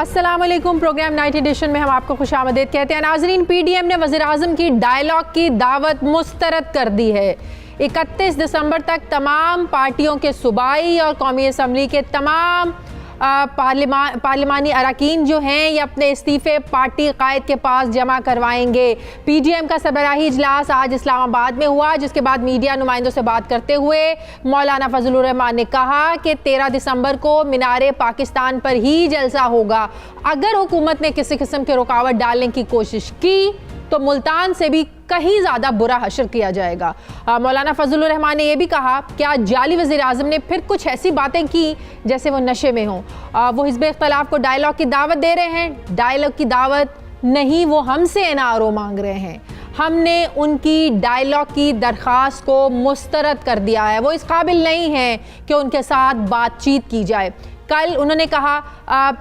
अस्सलाम वालेकुम। Programme night addition में हम आपको खुशामदीद कहते हैं। नाजरीन, पीडीएम ने वज़ीर आज़म की डायलॉग की दावत मुस्तरद कर दी है। 31 दिसंबर तक तमाम पार्टियों के सूबाई और कौमी असम्बली के तमाम पार्लिमानी अरकान जो हैं ये अपने इस्तीफ़े पार्टी कायद के पास जमा करवाएंगे। पीडीएम का सरबराही इजलास आज इस्लामाबाद में हुआ, जिसके बाद मीडिया नुमाइंदों से बात करते हुए मौलाना फजलुर रहमान ने कहा कि 13 दिसंबर को मीनारे पाकिस्तान पर ही जलसा होगा। अगर हुकूमत ने किसी किस्म की रुकावट डालने की कोशिश की तो मुल्तान से भी कहीं ज़्यादा बुरा हशर किया जाएगा। मौलाना फजलुर रहमान ने यह भी कहा कि आज जाली वज़ीर आज़म ने फिर कुछ ऐसी बातें की जैसे वो नशे में हों। वो हिज़्ब इख्तिलाफ को डायलॉग की दावत दे रहे हैं। डायलॉग की दावत नहीं, वो हमसे एनआरओ मांग रहे हैं। हमने उनकी डायलॉग की दरख्वास्त को मुस्तरद कर दिया है। वो इस काबिल नहीं है कि उनके साथ बातचीत की जाए। कल उन्होंने कहा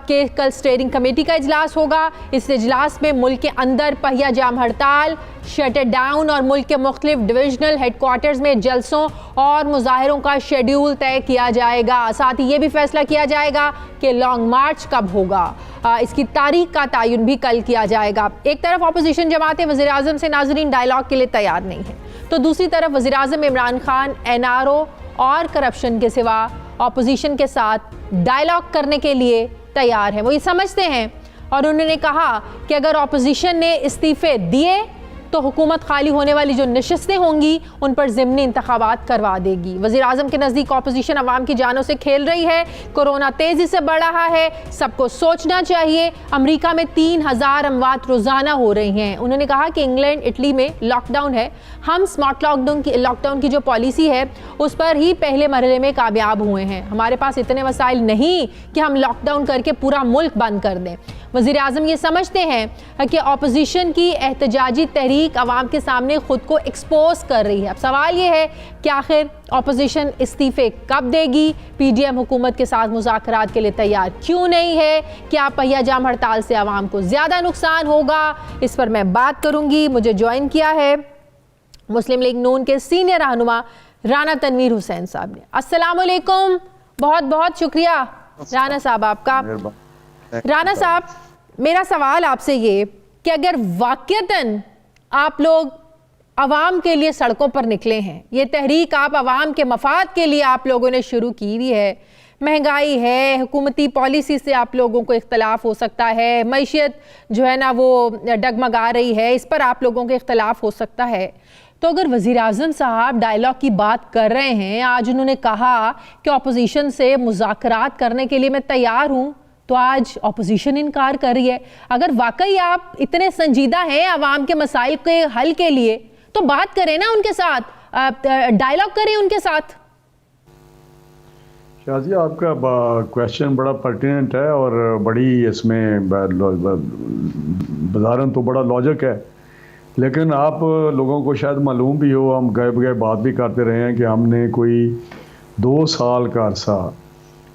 कि कल स्टीयरिंग कमेटी का इजलास होगा। इस इजलास में मुल्क के अंदर पहिया जाम हड़ताल, शटर डाउन और मुल्क के मुख्तलिफ डिविजनल हेडक्वार्टर्स में जलसों और मुजाहरों का शेड्यूल तय किया जाएगा। साथ ही ये भी फैसला किया जाएगा कि लॉन्ग मार्च कब होगा। इसकी तारीख का तयन भी कल किया जाएगा। एक तरफ अपोजिशन जमातें वज़ीर आज़म से नाज़रीन डायलॉग के लिए तैयार नहीं है, तो दूसरी तरफ वज़ीर आज़म इमरान खान एनआरओ और करप्शन के सिवा अपोजिशन के साथ डायलॉग करने के लिए तैयार हैं। वो ये समझते हैं और उन्होंने कहा कि अगर अपोजिशन ने इस्तीफ़े दिए तो हुकूमत खाली होने वाली जो नशस्तें होंगी उन पर ज़िमनी इंतखाबात करवा देगी। वज़ीर आज़म के नज़दीक अपोजिशन अवाम की जानों से खेल रही है। कोरोना तेज़ी से बढ़ रहा है, सबको सोचना चाहिए। अमेरिका में 3000 अमवात रोज़ाना हो रही हैं। उन्होंने कहा कि इंग्लैंड इटली में लॉकडाउन है, हम स्मार्ट लॉकडाउन की जो पॉलिसी है उस पर ही पहले मरहले में कामयाब हुए हैं। हमारे पास इतने वसाइल नहीं कि हम लॉकडाउन करके पूरा मुल्क बंद कर दें। वज़ीर आज़म ये समझते हैं कि अपोजिशन की एहतजाजी तहरीक अवाम के सामने ख़ुद को एक्सपोज कर रही है। अब सवाल ये है कि आखिर अपोजिशन इस्तीफ़े कब देगी? पीडीएम हुकूमत के साथ मुज़ाकरात के लिए तैयार क्यों नहीं है? क्या पहिया जाम हड़ताल से अवाम को ज़्यादा नुकसान होगा? इस पर मैं बात करूँगी। मुझे ज्वाइन किया है मुस्लिम लीग नून के सीनियर रहनुमा राना तनवीर हुसैन साहब ने। अस्सलाम वालेकुम, बहुत बहुत शुक्रिया राना साहब आपका। राना साहब, मेरा सवाल आपसे ये कि अगर वाक़यतन आप लोग अवाम के लिए सड़कों पर निकले हैं, ये तहरीक आप अवाम के मफाद के लिए आप लोगों ने शुरू की हुई है, महंगाई है, हुकूमती पॉलिसी से आप लोगों को इख्तलाफ हो सकता है, मईशत जो है ना वो डगमगा रही है, इस पर आप लोगों के इख्तलाफ हो सकता है, तो अगर वज़ीर आज़म साहब डायलॉग की बात कर रहे हैं, आज उन्होंने कहा कि अपोजिशन से मुज़ाकरात करने के लिए मैं तैयार हूँ, तो आज अपोजिशन इनकार कर रही है। अगर वाकई आप इतने संजीदा हैं आवाम के मसाइल के हल के लिए, तो बात करें ना उनके साथ, डायलॉग करें उनके साथ। शाजी, आपका क्वेश्चन बड़ा पर्टिनेंट है और बड़ी इसमें बज़ारन तो बड़ा लॉजिक है, लेकिन आप लोगों को शायद मालूम भी हो, हम गए बगैर बात भी करते रहे हैं कि हमने कोई 2 साल का अरसा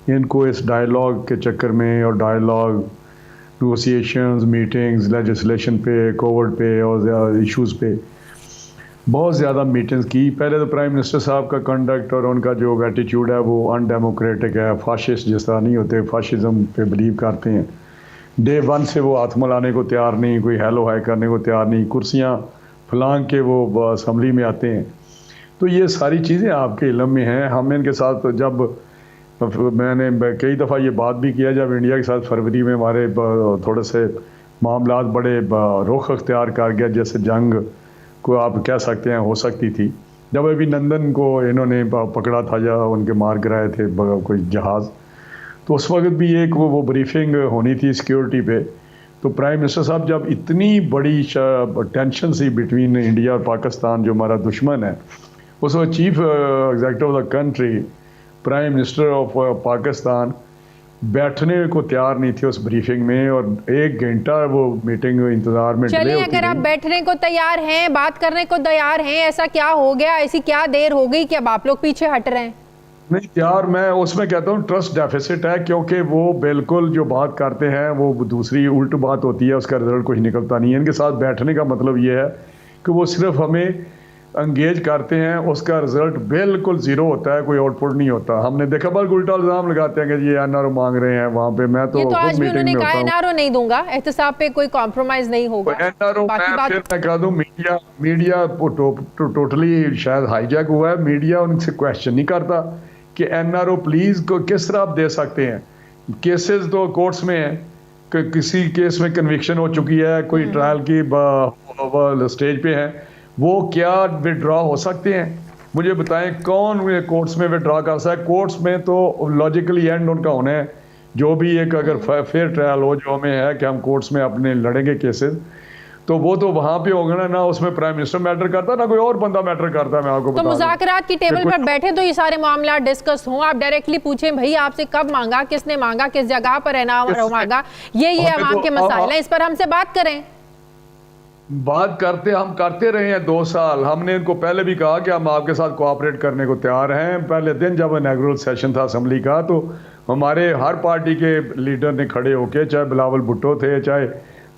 इनको इस डायलॉग के चक्कर में और डायलॉग नेगोशिएशंस, मीटिंग्स, लेजिस्लेशन पे, कोविड पे और इश्यूज़ पे बहुत ज़्यादा मीटिंग्स की। पहले तो प्राइम मिनिस्टर साहब का कंडक्ट और उनका जो एटीट्यूड है वो अनडेमोक्रेटिक है, फाशिस्ट जिस तरह नहीं होते, फाशिज़म पे बिलीव करते हैं। डे 1 से वो हाथ मिलाने को तैयार नहीं, कोई हेलो हाय करने को तैयार नहीं, कुर्सियाँ फलांग के वो असम्बली में आते हैं। तो ये सारी चीज़ें आपके इल्म में हैं। हम इनके साथ जब मैंने कई दफ़ा ये बात भी किया, जब इंडिया के साथ फरवरी में हमारे थोड़े से मामलात बड़े रुख अख्तियार कर गया, जैसे जंग को आप कह सकते हैं हो सकती थी। जब अभी नंदन को इन्होंने पकड़ा था या उनके मार गिराए थे कोई जहाज़, तो उस वक्त भी एक वो ब्रीफिंग होनी थी सिक्योरिटी पे। तो प्राइम मिनिस्टर साहब जब इतनी बड़ी टेंशन सी बिटवीन इंडिया और पाकिस्तान जो हमारा दुश्मन है, उस वक्त chief executive of the country prime minister of Pakistan बैठने को तैयार नहीं थे उस ब्रीफिंग में, और 1 घंटा वो मीटिंग इंतजार में। चलिए, अगर आप बैठने को तैयार हैं, बात करने को तैयार हैं, ऐसा क्या हो गया, ऐसी क्या देर हो गई कि अब आप लोग पीछे हट रहे हैं? नहीं यार, मैं उसमें कहता हूँ ट्रस्ट डेफिसिट है, क्योंकि वो बिल्कुल जो बात करते हैं वो दूसरी उल्ट बात होती है, उसका रिजल्ट कुछ निकलता नहीं है। इनके साथ बैठने का मतलब ये है कि वो सिर्फ हमें एंगेज करते हैं उसका रिजल्ट बिल्कुल जीरो होता है, कोई आउटपुट नहीं होता। हमने देखा बल्कि उल्टा इल्जाम लगाते हैं कि ये एनआरओ मांग रहे हैं वहाँ पे। मैं तो ये तो आज भी उन्होंने कहा एनआरओ नहीं दूंगा, एहतसाब पे कोई कॉम्प्रोमाइज नहीं होगा। एनआरओ मैं कह दूं मीडिया टोटली शायद हाईजैक हुआ है। मीडिया उनसे क्वेश्चन नहीं करता कि एनआरओ प्लीज को किस तरह आप दे सकते हैं। केसेस तो कोर्ट्स में है कि किसी केस में कन्विक्शन हो चुकी है, कोई ट्रायल की स्टेज पे है, वो क्या विड्रॉ हो सकते हैं? मुझे बताएं कौन कोर्ट्स में विड्रॉ कर सकता है? कोर्ट्स में तो लॉजिकली एंड उनका होना है, जो भी एक अगर फेयर ट्रायल हो जो हमें है कि हम कोर्ट्स में अपने लड़ेंगे केसेस, तो वो तो वहां पे होगा ना उसमें प्राइम मिनिस्टर मैटर करता ना कोई और बंदा मैटर करता है। मैं आपको तो मुज़ाकरात की टेबल पर बैठे तो ये सारे मामला डिस्कस हों, आप डायरेक्टली पूछें भाई आपसे कब मांगा, किसने मांगा, किस जगह पर एनआरओ मांगा, ये अवाम के मसाइल हैं, इस पर हमसे बात करें। बात हम करते रहे हैं 2 साल। हमने इनको पहले भी कहा कि हम आपके साथ कोऑपरेट करने को तैयार हैं। पहले दिन जब इनॉग्रेशन सेशन था असेंबली का, तो हमारे हर पार्टी के लीडर ने खड़े होके, चाहे बिलावल भुट्टो थे, चाहे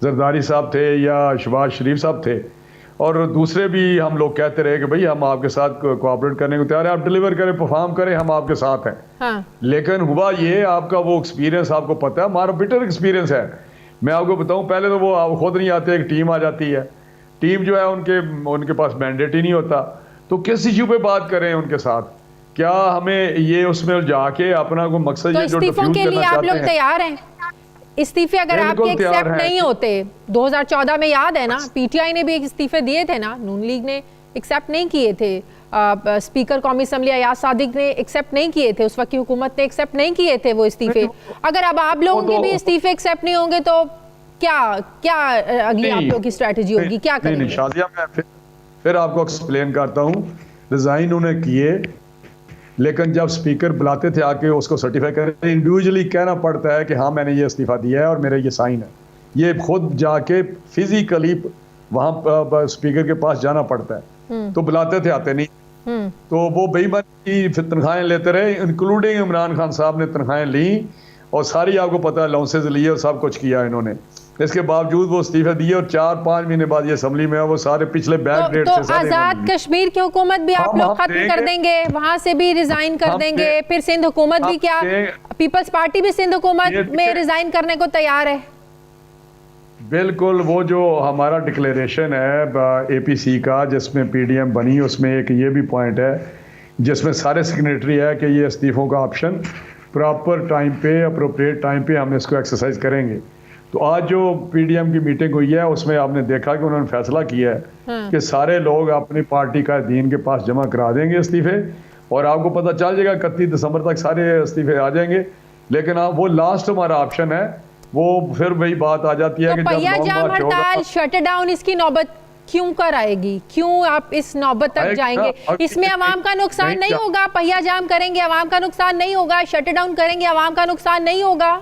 जरदारी साहब थे या शहबाज शरीफ साहब थे, और दूसरे भी हम लोग कहते रहे कि भाई हम आपके साथ कोऑपरेट करने को तैयार है, आप डिलीवर करें, परफॉर्म करें, हम आपके साथ हैं। हाँ। लेकिन हुआ ये, आपका वो एक्सपीरियंस आपको पता है, हमारा बिटर एक्सपीरियंस है। मैं आपको बताऊं, पहले तो वो खुद नहीं आते, एक टीम आ जाती है। टीम जो है उनके पास मैंडेट ही नहीं होता, तो किस इश्यू पे बात करें उनके साथ? क्या हमें ये उसमें जाके अपना कोई मकसद तो इस्तीफों के लिए आप लोग तैयार हैं? इस्तीफे अगर आपके एक्सेप्ट नहीं होते, 2014 में याद है ना, पीटीआई ने भी इस्तीफे दिए थे ना, नून लीग ने एक्सेप्ट नहीं किए थे, स्पीकर कौमी असम्बली अयाज सादिक ने एक्सेप्ट नहीं किए थे, उस वक्त की हुकूमत ने एक्सेप्ट नहीं किए थे वो इस्तीफे। अगर अब आप लोगों के भी इस्तीफे एक्सेप्ट नहीं होंगे तो क्या अगली आप लोगों की स्ट्रेटजी होगी, क्या करेंगे? नहीं शादिया, मैं फिर आपको एक्सप्लेन करता हूँ। रिजाइन उन्हें किए, लेकिन जब स्पीकर बुलाते थे आके उसको सर्टिफाई करें, इंडिविजुअली कहना पड़ता है कि हाँ मैंने ये इस्तीफा दिया है और मेरा ये साइन है। ये खुद जाके फिजिकली वहाँ स्पीकर के पास जाना पड़ता है, तो बुलाते थे, आते नहीं। तो वो बेईमानी की तनख्वाहें लेते रहे, इंक्लूडिंग इमरान खान साहब ने तनख्वाहें ली और सारी आपको पता है अलाउंसेस लिए और सब कुछ किया इन्होंने। इसके बावजूद वो इस्तीफा दिए और 4-5 महीने बाद ये असेंबली में वो सारे पिछले बैक डेट से सारे आजाद कश्मीर की हुकूमत भी आप लोग खत्म कर देंगे, वहां से भी रिजाइन कर देंगे, फिर सिंध हुकूमत भी, क्या पीपल्स पार्टी भी सिंध हुकूमत में रिजाइन करने को तैयार है? बिल्कुल। वो जो हमारा डिक्लेरेशन है एपीसी का जिसमें पीडीएम बनी, उसमें एक ये भी पॉइंट है जिसमें सारे सिग्नेटरी है कि ये इस्तीफों का ऑप्शन प्रॉपर टाइम पे, अप्रोप्रिएट टाइम पे हम इसको एक्सरसाइज करेंगे। तो आज जो पीडीएम की मीटिंग हुई है उसमें आपने देखा कि उन्होंने फैसला किया है कि सारे लोग अपनी पार्टी का दीन के पास जमा करा देंगे इस्तीफे, और आपको पता चल जाएगा 31 दिसंबर तक सारे इस्तीफे आ जाएंगे। लेकिन आप वो लास्ट हमारा ऑप्शन है, वो फिर वही बात आ जाती है तो कि पहिया जाम हड़ताल, शट डाउन, इसकी नौबत क्यों कर आएगी? क्यों आप इस नौबत तक जाएंगे? इसमें अवाम का नुकसान नहीं होगा? पहिया जाम करेंगे अवाम का नुकसान नहीं होगा, शट डाउन करेंगे अवाम का नुकसान नहीं होगा?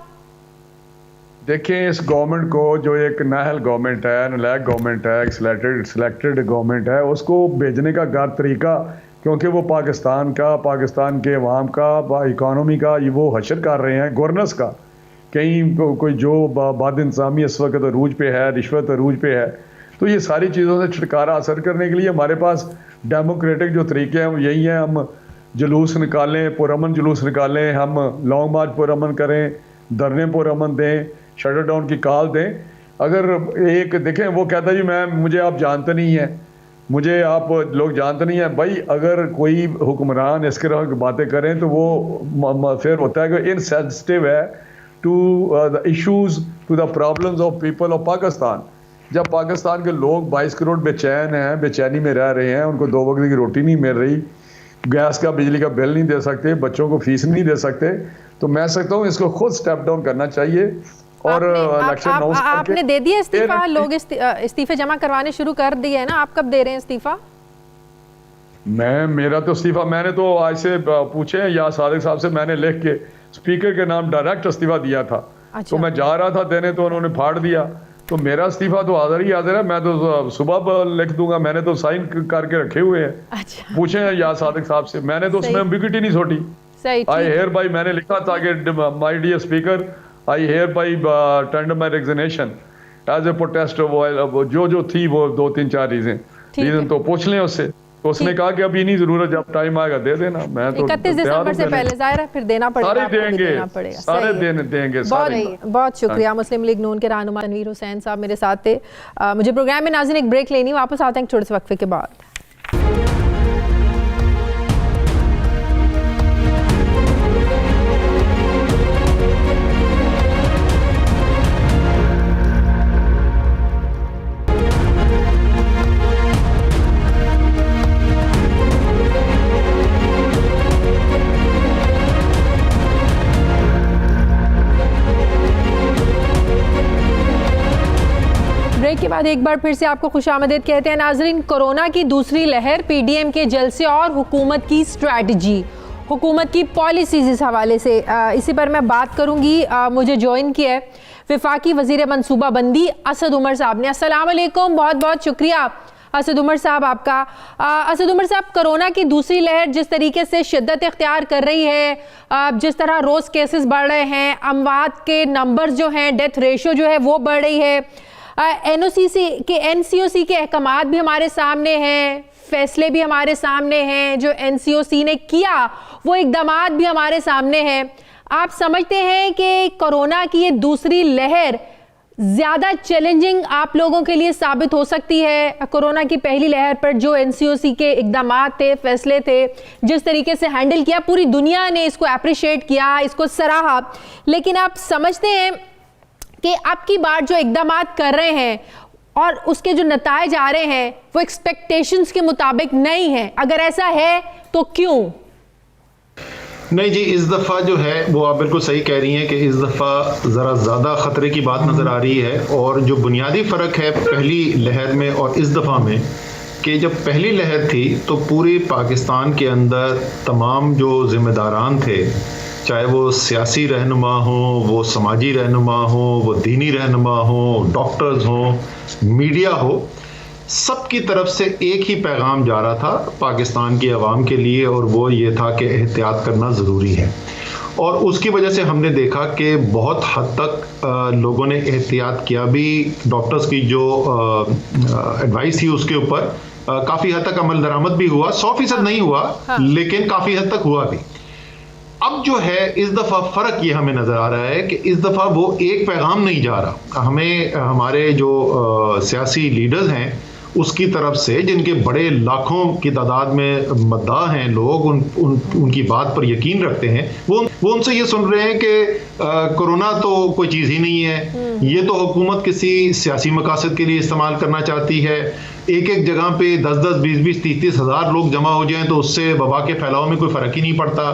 देखिए, इस गवर्नमेंट को, जो एक नाहल गवर्नमेंट है, नलायक गवर्नमेंट है, सिलेक्टेड गवर्नमेंट है, उसको भेजने का गलत तरीका, क्योंकि वो पाकिस्तान के अवाम का, इकानमी का ये वो हशर कर रहे हैं, गवर्नेंस का। कहीं कोई जो बाद इंतजामी इस वक्त अरूज पे है, रिश्वत अरूज पे है, तो ये सारी चीज़ों से छुटकारा हासिल करने के लिए हमारे पास डेमोक्रेटिक जो तरीके हैं वो यही हैं। हम जुलूस निकालें, पुरअमन जुलूस निकालें, हम लॉन्ग मार्च पुरअमन करें, धरने पुरअमन दें, शटर डाउन की कॉल दें। अगर एक देखें, वो कहता है जी मुझे आप जानते नहीं हैं, मुझे आप लोग जानते नहीं हैं। भाई अगर कोई हुक्मरान इस तरह की बातें करें तो वो फिर होता है कि इनसेंसिटिव है to the issues, to the problems of people of Pakistan. जब पाकिस्तान के लोग 22 करोड़ बेचैन हैं, बेचैनी में रह रहे हैं, उनको 2 वक्त की रोटी नहीं मिल रही, गैस का बिजली का बिल नहीं दे सकते, बच्चों को फीस नहीं दे सकते, तो मैं सकता हूँ इसको खुद स्टेप डाउन करना चाहिए। और आपने दे दिया इस्तीफा? लोग इस्तीफे जमा करवाने शुरू कर दिए है ना, आप कब दे रहे हैं इस्तीफा? मेरा तो इस्तीफा मैंने तो आज से पूछे या सादिक साहब से, मैंने लिख के स्पीकर के नाम डायरेक्ट इस्तीफा दिया था। अच्छा। तो मैं जा रहा था देने, तो उन्होंने फाड़ दिया, तो मेरा इस्तीफा तो हाजिर है। मैं तो सुबह लिख दूंगा, मैंने तो साइन करके रखे हुए हैं। अच्छा। पूछे या सादिक साहब से, मैंने तो उसमें एम्बिग्यूटी नहीं छोड़ी। आई हेयर बाई मैंने लिखा था कि my dear speaker, I hereby tender my resignation as a protest. वो जो थी वो 2-3-4 रीजन तो पूछ लें उससे। तो उसने कहा कि अभी नहीं जरूरत, जब टाइम आएगा दे देना। मैं तो 31 दिसंबर से पहले ज़ाहिर है फिर देना पड़ेगा, सारे देंगे, सारे देंगे सारे। बहुत शुक्रिया। मुस्लिम लीग नून के रहनुमा तनवीर हुसैन साहब मेरे साथ थे। मुझे प्रोग्राम में नाज़रीन एक ब्रेक लेनी, वापस आते हैं थोड़े से वक्फे के बाद। ब्रेक के बाद एक बार फिर से आपको खुशामदीद कहते हैं नाजरीन। कोरोना की दूसरी लहर, पीडीएम के जलसे और हुकूमत की स्ट्रैटेजी, हुकूमत की पॉलिसीज, इस हवाले से इसी पर मैं बात करूंगी। मुझे ज्वाइन किया है वफाकी वज़ीर मनसूबाबंदी असद उमर साहब ने। अस्सलाम वालेकुम, बहुत बहुत शुक्रिया असद उमर साहब आपका। असद उमर साहब, कोरोना की दूसरी लहर जिस तरीके से शिद्दत इख्तियार कर रही है, जिस तरह रोज़ केसेस बढ़ रहे हैं, अमवात के नंबर जो हैं, डेथ रेशो जो है वो बढ़ रही है, एनसीओसी के अहकामात भी हमारे सामने हैं, फैसले भी हमारे सामने हैं, जो एनसीओसी ने किया वो इक़दामात भी हमारे सामने हैं। आप समझते हैं कि कोरोना की ये दूसरी लहर ज़्यादा चैलेंजिंग आप लोगों के लिए साबित हो सकती है? कोरोना की पहली लहर पर जो एनसीओसी के इक़दामात थे, फैसले थे, जिस तरीके से हैंडल किया, पूरी दुनिया ने इसको अप्रिशिएट किया, इसको सराहा, लेकिन आप समझते हैं कि अब की बार जो इक़दामात कर रहे हैं और उसके जो नताइज आ रहे हैं वो एक्सपेक्टेशंस के मुताबिक नहीं है? अगर ऐसा है तो क्यों? नहीं जी, इस दफ़ा जो है वो आप बिल्कुल सही कह रही हैं कि इस दफ़ा ज़रा ज़्यादा ख़तरे की बात नज़र आ रही है। और जो बुनियादी फ़र्क है पहली लहर में और इस दफ़ा में, कि जब पहली लहर थी तो पूरे पाकिस्तान के अंदर तमाम जो ज़िम्मेदारान थे, चाहे वो सियासी रहनुमा हो, वो समाजी रहनुमा हो, वो दीनी रहनुमा हो, डॉक्टर्स हो, मीडिया हो, सब की तरफ से एक ही पैगाम जा रहा था पाकिस्तान की आवाम के लिए, और वो ये था कि एहतियात करना ज़रूरी है। और उसकी वजह से हमने देखा कि बहुत हद तक लोगों ने एहतियात किया भी। डॉक्टर्स की जो एडवाइस थी उसके ऊपर काफ़ी हद तक अमल दरामद भी हुआ, 100% नहीं हुआ, लेकिन काफ़ी हद तक हुआ भी। अब जो है इस दफ़ा फ़र्क ये हमें नज़र आ रहा है कि इस दफ़ा वो एक पैगाम नहीं जा रहा। हमें हमारे जो सियासी लीडर्स हैं उसकी तरफ से, जिनके बड़े लाखों की तादाद में मद्दाह हैं लोग, उनकी बात पर यकीन रखते हैं, वो उनसे ये सुन रहे हैं कि कोरोना तो कोई चीज़ ही नहीं है, ये तो हुकूमत किसी सियासी मकासद के लिए इस्तेमाल करना चाहती है। एक जगह पे 10-10, 20-20, 30-30 हज़ार लोग जमा हो जाएं तो उससे वबा के फैलाव में कोई फ़र्क ही नहीं पड़ता।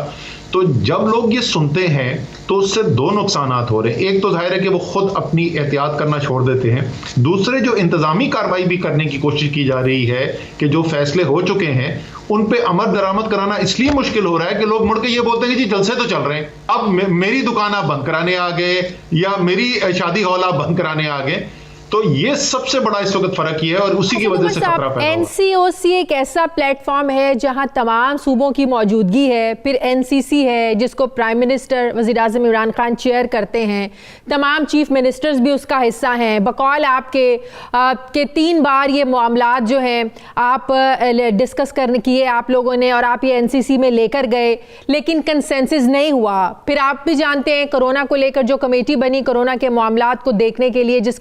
तो जब लोग ये सुनते हैं तो उससे दो नुकसानात हो रहे हैं। एक तो जाहिर है कि वो खुद अपनी एहतियात करना छोड़ देते हैं, दूसरे जो इंतज़ामी कार्रवाई भी करने की कोशिश की जा रही है कि जो फैसले हो चुके हैं उन पे अमल दरामद कराना इसलिए मुश्किल हो रहा है कि लोग मुड़ के ये बोलते हैं कि जी जलसे तो चल रहे हैं, अब मेरी दुकान आप बंद कराने आ गए या मेरी शादी हॉल आप बंद कराने आ गए। तो ये सबसे बड़ा इस वक्त फर्क ये है और उसी की वजह से खतरा पैदा हुआ। एनसीओसी एक ऐसा प्लेटफॉर्म है जहां तमाम सूबों की मौजूदगी है, फिर एनसीसी है जिसको प्राइम मिनिस्टर वज़ीर आज़म इमरान खान चेयर करते हैं, तमाम चीफ मिनिस्टर्स भी उसका हिस्सा हैं। बकौल आपके 3 बार ये मामलात जो हैं आप डिस्कस करने किए आप लोगों ने और आप ये एनसीसी में लेकर गए, लेकिन कंसेंसस नहीं हुआ। फिर आप भी जानते हैं कोरोना को लेकर जो कमेटी बनी कोरोना के मामलात को देखने के लिए, जिस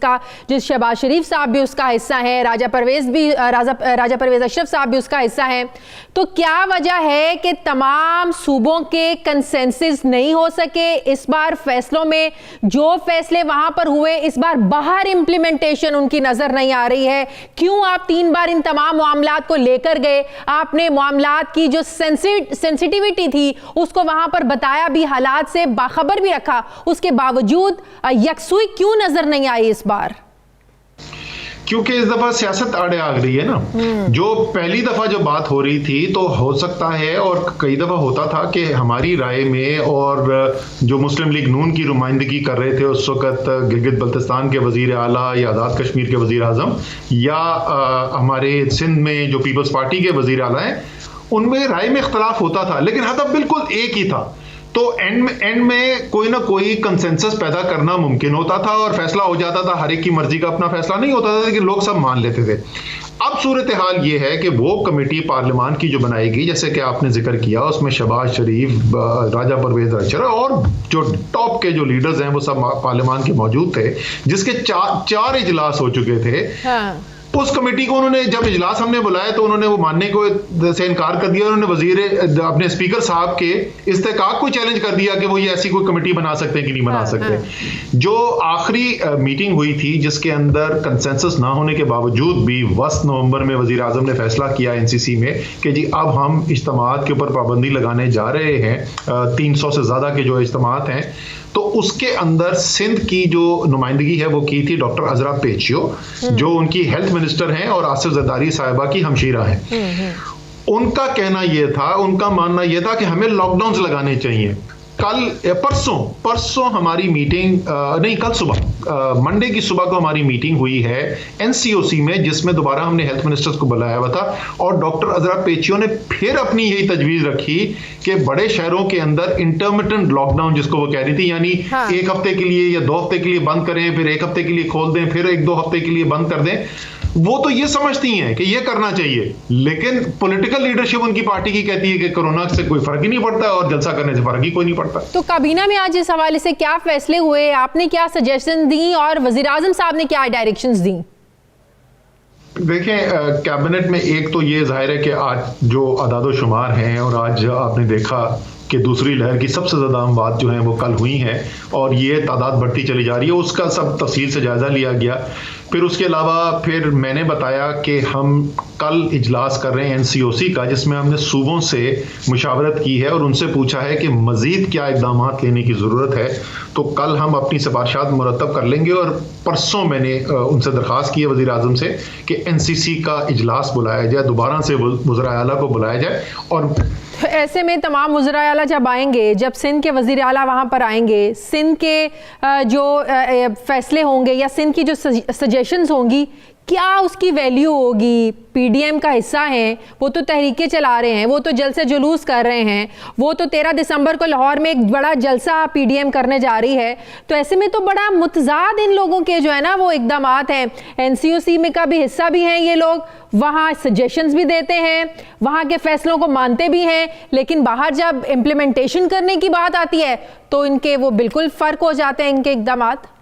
शहबाज शरीफ साहब भी उसका हिस्सा है, राजा परवेज अशरफ साहब भी उसका हिस्सा है। तो क्या वजह है कि तमाम सूबों के कंसेंसस नहीं हो सके इस बार फैसलों में? जो फैसले वहां पर हुए इस बार बाहर इंप्लीमेंटेशन उनकी नजर नहीं आ रही है। क्यों आप 3 बार इन तमाम मामलात को लेकर गए? आपने मामलात की जो सेंसिटिविटी थी उसको वहां पर बताया भी, हालात से बाखबर भी रखा, उसके बावजूद यकसुई क्यों नजर नहीं आई इस बार? क्योंकि इस दफा सियासत आड़े आ गई है ना। जो पहली दफा जो बात हो रही थी तो हो सकता है और कई दफा होता था कि हमारी राय में, और जो मुस्लिम लीग नून की नुमाइंदगी कर रहे थे उस वक्त गिलगित बल्तिस्तान के वजीर आला या आज़ाद कश्मीर के वजीर आज़म या हमारे सिंध में जो पीपल्स पार्टी के वजीर आला हैं, उनमें राय में इख्तलाफ होता था, लेकिन हदफ बिल्कुल एक ही था। तो एंड में कोई ना कोई कंसेंसस पैदा करना मुमकिन होता था और फैसला हो जाता था। हर एक की मर्जी का अपना फैसला नहीं होता था, लेकिन लोग सब मान लेते थे। अब सूरत हाल ये है कि वो कमेटी पार्लियामान की जो बनाएगी, जैसे कि आपने जिक्र किया, उसमें शहबाज शरीफ, राजा परवेज अरशद और जो टॉप के जो लीडर्स हैं वो सब पार्लियामान के मौजूद थे, जिसके चार इजलास हो चुके थे। हाँ। उस कमेटी को उन्होंने, जब इजलास हमने बुलाया तो उन्होंने वो मानने को से इनकार कर दिया। उन्होंने वजीर अपने स्पीकर साहब के इस्तेकाक को चैलेंज कर दिया कि वो ये ऐसी कोई कमेटी बना सकते हैं कि नहीं बना सकते। जो आखिरी मीटिंग हुई थी जिसके अंदर कंसेंसस ना होने के बावजूद भी 10 नवंबर में वजीर आजम ने फैसला किया एनसीसी में कि जी अब हम इज्तिमात के ऊपर पाबंदी लगाने जा रहे हैं, 300 से ज्यादा के जो इज्तिमात हैं, तो उसके अंदर सिंध की जो नुमाइंदगी है वो की थी डॉक्टर अजरा पेचियो, जो उनकी हेल्थ मिनिस्टर हैं और आसिफ जरदारी साहिबा की हमशीरा हैं। उनका कहना यह था, उनका मानना यह था कि हमें लॉकडाउन लगाने चाहिए। परसों हमारी मीटिंग नहीं, कल सुबह मंडे की सुबह को हमारी मीटिंग हुई है एनसीओसी में, जिसमें दोबारा हमने हेल्थ मिनिस्टर्स को बुलाया हुआ था और डॉक्टर अजरा पेचियो ने फिर अपनी यही तजवीज रखी कि बड़े शहरों के अंदर इंटरमिटेंट लॉकडाउन, जिसको वो कह रही थी, यानी एक हफ्ते के लिए या 2 हफ्ते के लिए बंद करें, फिर 1 हफ्ते के लिए खोल दें, फिर 1-2 हफ्ते के लिए बंद कर दें। वो तो ये समझती हैं कि ये करना चाहिए, लेकिन पॉलिटिकल लीडरशिप उनकी पार्टी की कहती है कि कोरोना से कोई फर्क ही नहीं पड़ता और जलसा करने से फर्क ही कोई नहीं पड़ता। तो काबीना में आज इस हवाले से क्या फैसले हुए, आपने क्या सजेशन दी और वजीर आजम साहब ने क्या डायरेक्शंस दी? देखें, कैबिनेट में एक तो ये जाहिर है कि आज जो अदाद शुमार हैं, और आज आपने देखा कि दूसरी लहर की सबसे ज़्यादा अमवात जो हैं वो कल हुई हैं और ये तादाद बढ़ती चली जा रही है, उसका सब तफसील से जायज़ा लिया गया। फिर उसके अलावा फिर मैंने बताया कि हम कल इजलास कर रहे हैं एनसीओसी का, जिसमें हमने सूबों से मुशावरत की है और उनसे पूछा है कि मज़ीद क्या इक़दाम लेने की ज़रूरत है। तो कल हम अपनी सिफारिशात मुरतब कर लेंगे और परसों मैंने उनसे दरख्वास्त की है वज़ीर आज़म से कि एनसीसी का इजलास बुलाया जाए, दोबारा से वज़ीर आला को बुलाया जाए। और तो ऐसे में तमाम वज़ीर आला जब आएंगे, जब सिंध के वज़ीर आला वहाँ पर आएंगे, सिंध के जो फैसले होंगे या सिंध की जो सजेशंस होंगी, क्या उसकी वैल्यू होगी? पीडीएम का हिस्सा हैं, वो तो तहरीकें चला रहे हैं, वो तो जलसे जुलूस कर रहे हैं, वो तो 13 दिसंबर को लाहौर में एक बड़ा जलसा पीडीएम करने जा रही है। तो ऐसे में तो बड़ा मुतजाद इन लोगों के जो है ना वो इक़दामात हैं। एनसीओसी में का भी हिस्सा भी हैं ये लोग, वहाँ सजेशंस भी देते हैं, वहाँ के फैसलों को मानते भी हैं, लेकिन बाहर जब इम्प्लीमेंटेशन करने की बात आती है तो इनके वो बिल्कुल फ़र्क हो जाते हैं इनके इक़दामात।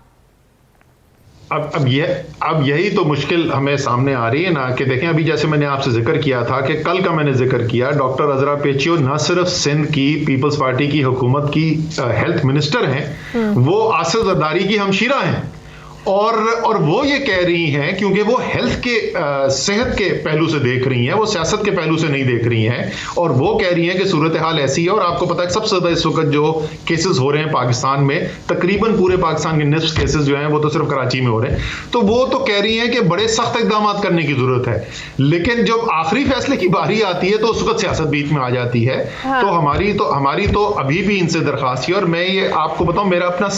अब यही तो मुश्किल हमें सामने आ रही है ना, कि देखें अभी जैसे मैंने आपसे जिक्र किया था कि कल का मैंने जिक्र किया, डॉक्टर अजरा पेचियो न सिर्फ सिंध की पीपल्स पार्टी की हुकूमत की हेल्थ मिनिस्टर हैं, वो आसिफ जरदारी की हमशीरा हैं और वो ये कह रही हैं, क्योंकि वो हेल्थ के सेहत के पहलू से देख रही हैं, वो सियासत के पहलू से नहीं देख रही हैं, और वो कह रही हैं कि सूरत हाल ऐसी है। और आपको पता है सबसे ज़्यादा इस वक्त जो केसेस हो रहे हैं पाकिस्तान में, तकरीबन पूरे पाकिस्तान के निस्फ केसेस जो हैं वो तो सिर्फ कराची में हो रहे हैं। तो वो तो कह रही हैं कि बड़े सख्त इकदाम करने की ज़रूरत है, लेकिन जब आखिरी फैसले की बारी आती है तो उस वक्त सियासत बीच में आ जाती है। हाँ। तो हमारी तो अभी भी इनसे दरख्वास्त है, और मैं ये आपको बताऊँ, मेरा अपना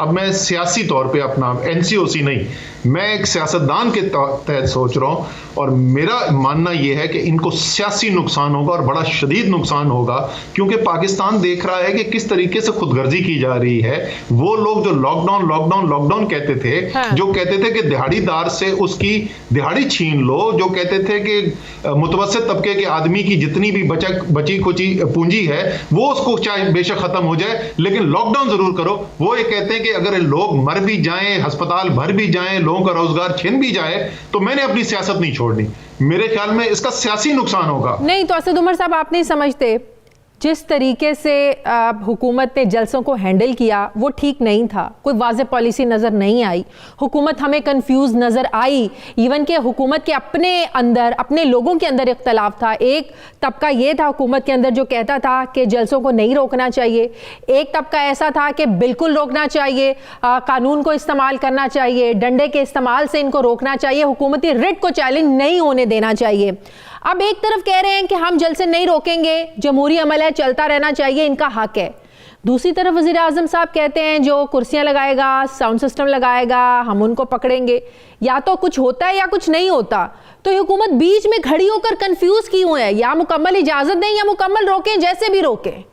अब मैं सियासी तौर पर अपना एनसीओसी नहीं, मैं एक सियासतदान के तहत सोच रहा हूं, और मेरा मानना यह है कि इनको सियासी नुकसान होगा और बड़ा शदीद नुकसान होगा, क्योंकि पाकिस्तान देख रहा है कि किस तरीके से खुदगर्जी की जा रही है। वो लोग जो लॉकडाउन कहते थे, हाँ। जो कहते थे कि दिहाड़ीदार से उसकी दिहाड़ी छीन लो, जो कहते थे कि मुतवस्सित तबके के आदमी की जितनी भी बची खुची पूंजी है वो उसको चाहे बेशक खत्म हो जाए, लेकिन लॉकडाउन जरूर करो। वो ये कहते हैं कि अगर लोग मर भी जाएं, अस्पताल भर भी जाएं, लोगों का रोजगार छिन भी जाए, तो मैंने अपनी सियासत नहीं छोड़नी। मेरे ख्याल में इसका सियासी नुकसान होगा। नहीं तो असद उमर साहब, आप नहीं समझते जिस तरीके से हुकूमत ने जलसों को हैंडल किया वो ठीक नहीं था, कोई वाज़ेह पॉलिसी नज़र नहीं आई, हुकूमत हमें कंफ्यूज नज़र आई। इवन के हुकूमत के अपने अंदर, अपने लोगों के अंदर इख्तलाफ था। एक तबका ये था हुकूमत के अंदर जो कहता था कि जलसों को नहीं रोकना चाहिए, एक तबका ऐसा था कि बिल्कुल रोकना चाहिए, कानून को इस्तेमाल करना चाहिए, डंडे के इस्तेमाल से इनको रोकना चाहिए, हुकूमती रिट को चैलेंज नहीं होने देना चाहिए। अब एक तरफ कह रहे हैं कि हम जलसे नहीं रोकेंगे, जमहूरी अमल है, चलता रहना चाहिए, इनका हक है। दूसरी तरफ वज़ीर आज़म साहब कहते हैं जो कुर्सियां लगाएगा, साउंड सिस्टम लगाएगा, हम उनको पकड़ेंगे। या तो कुछ होता है या कुछ नहीं होता। तो हुकूमत बीच में खड़ी होकर कंफ्यूज क्यों है? या मुकम्मल इजाज़त दें या मुकम्मल रोकें, जैसे भी रोकें।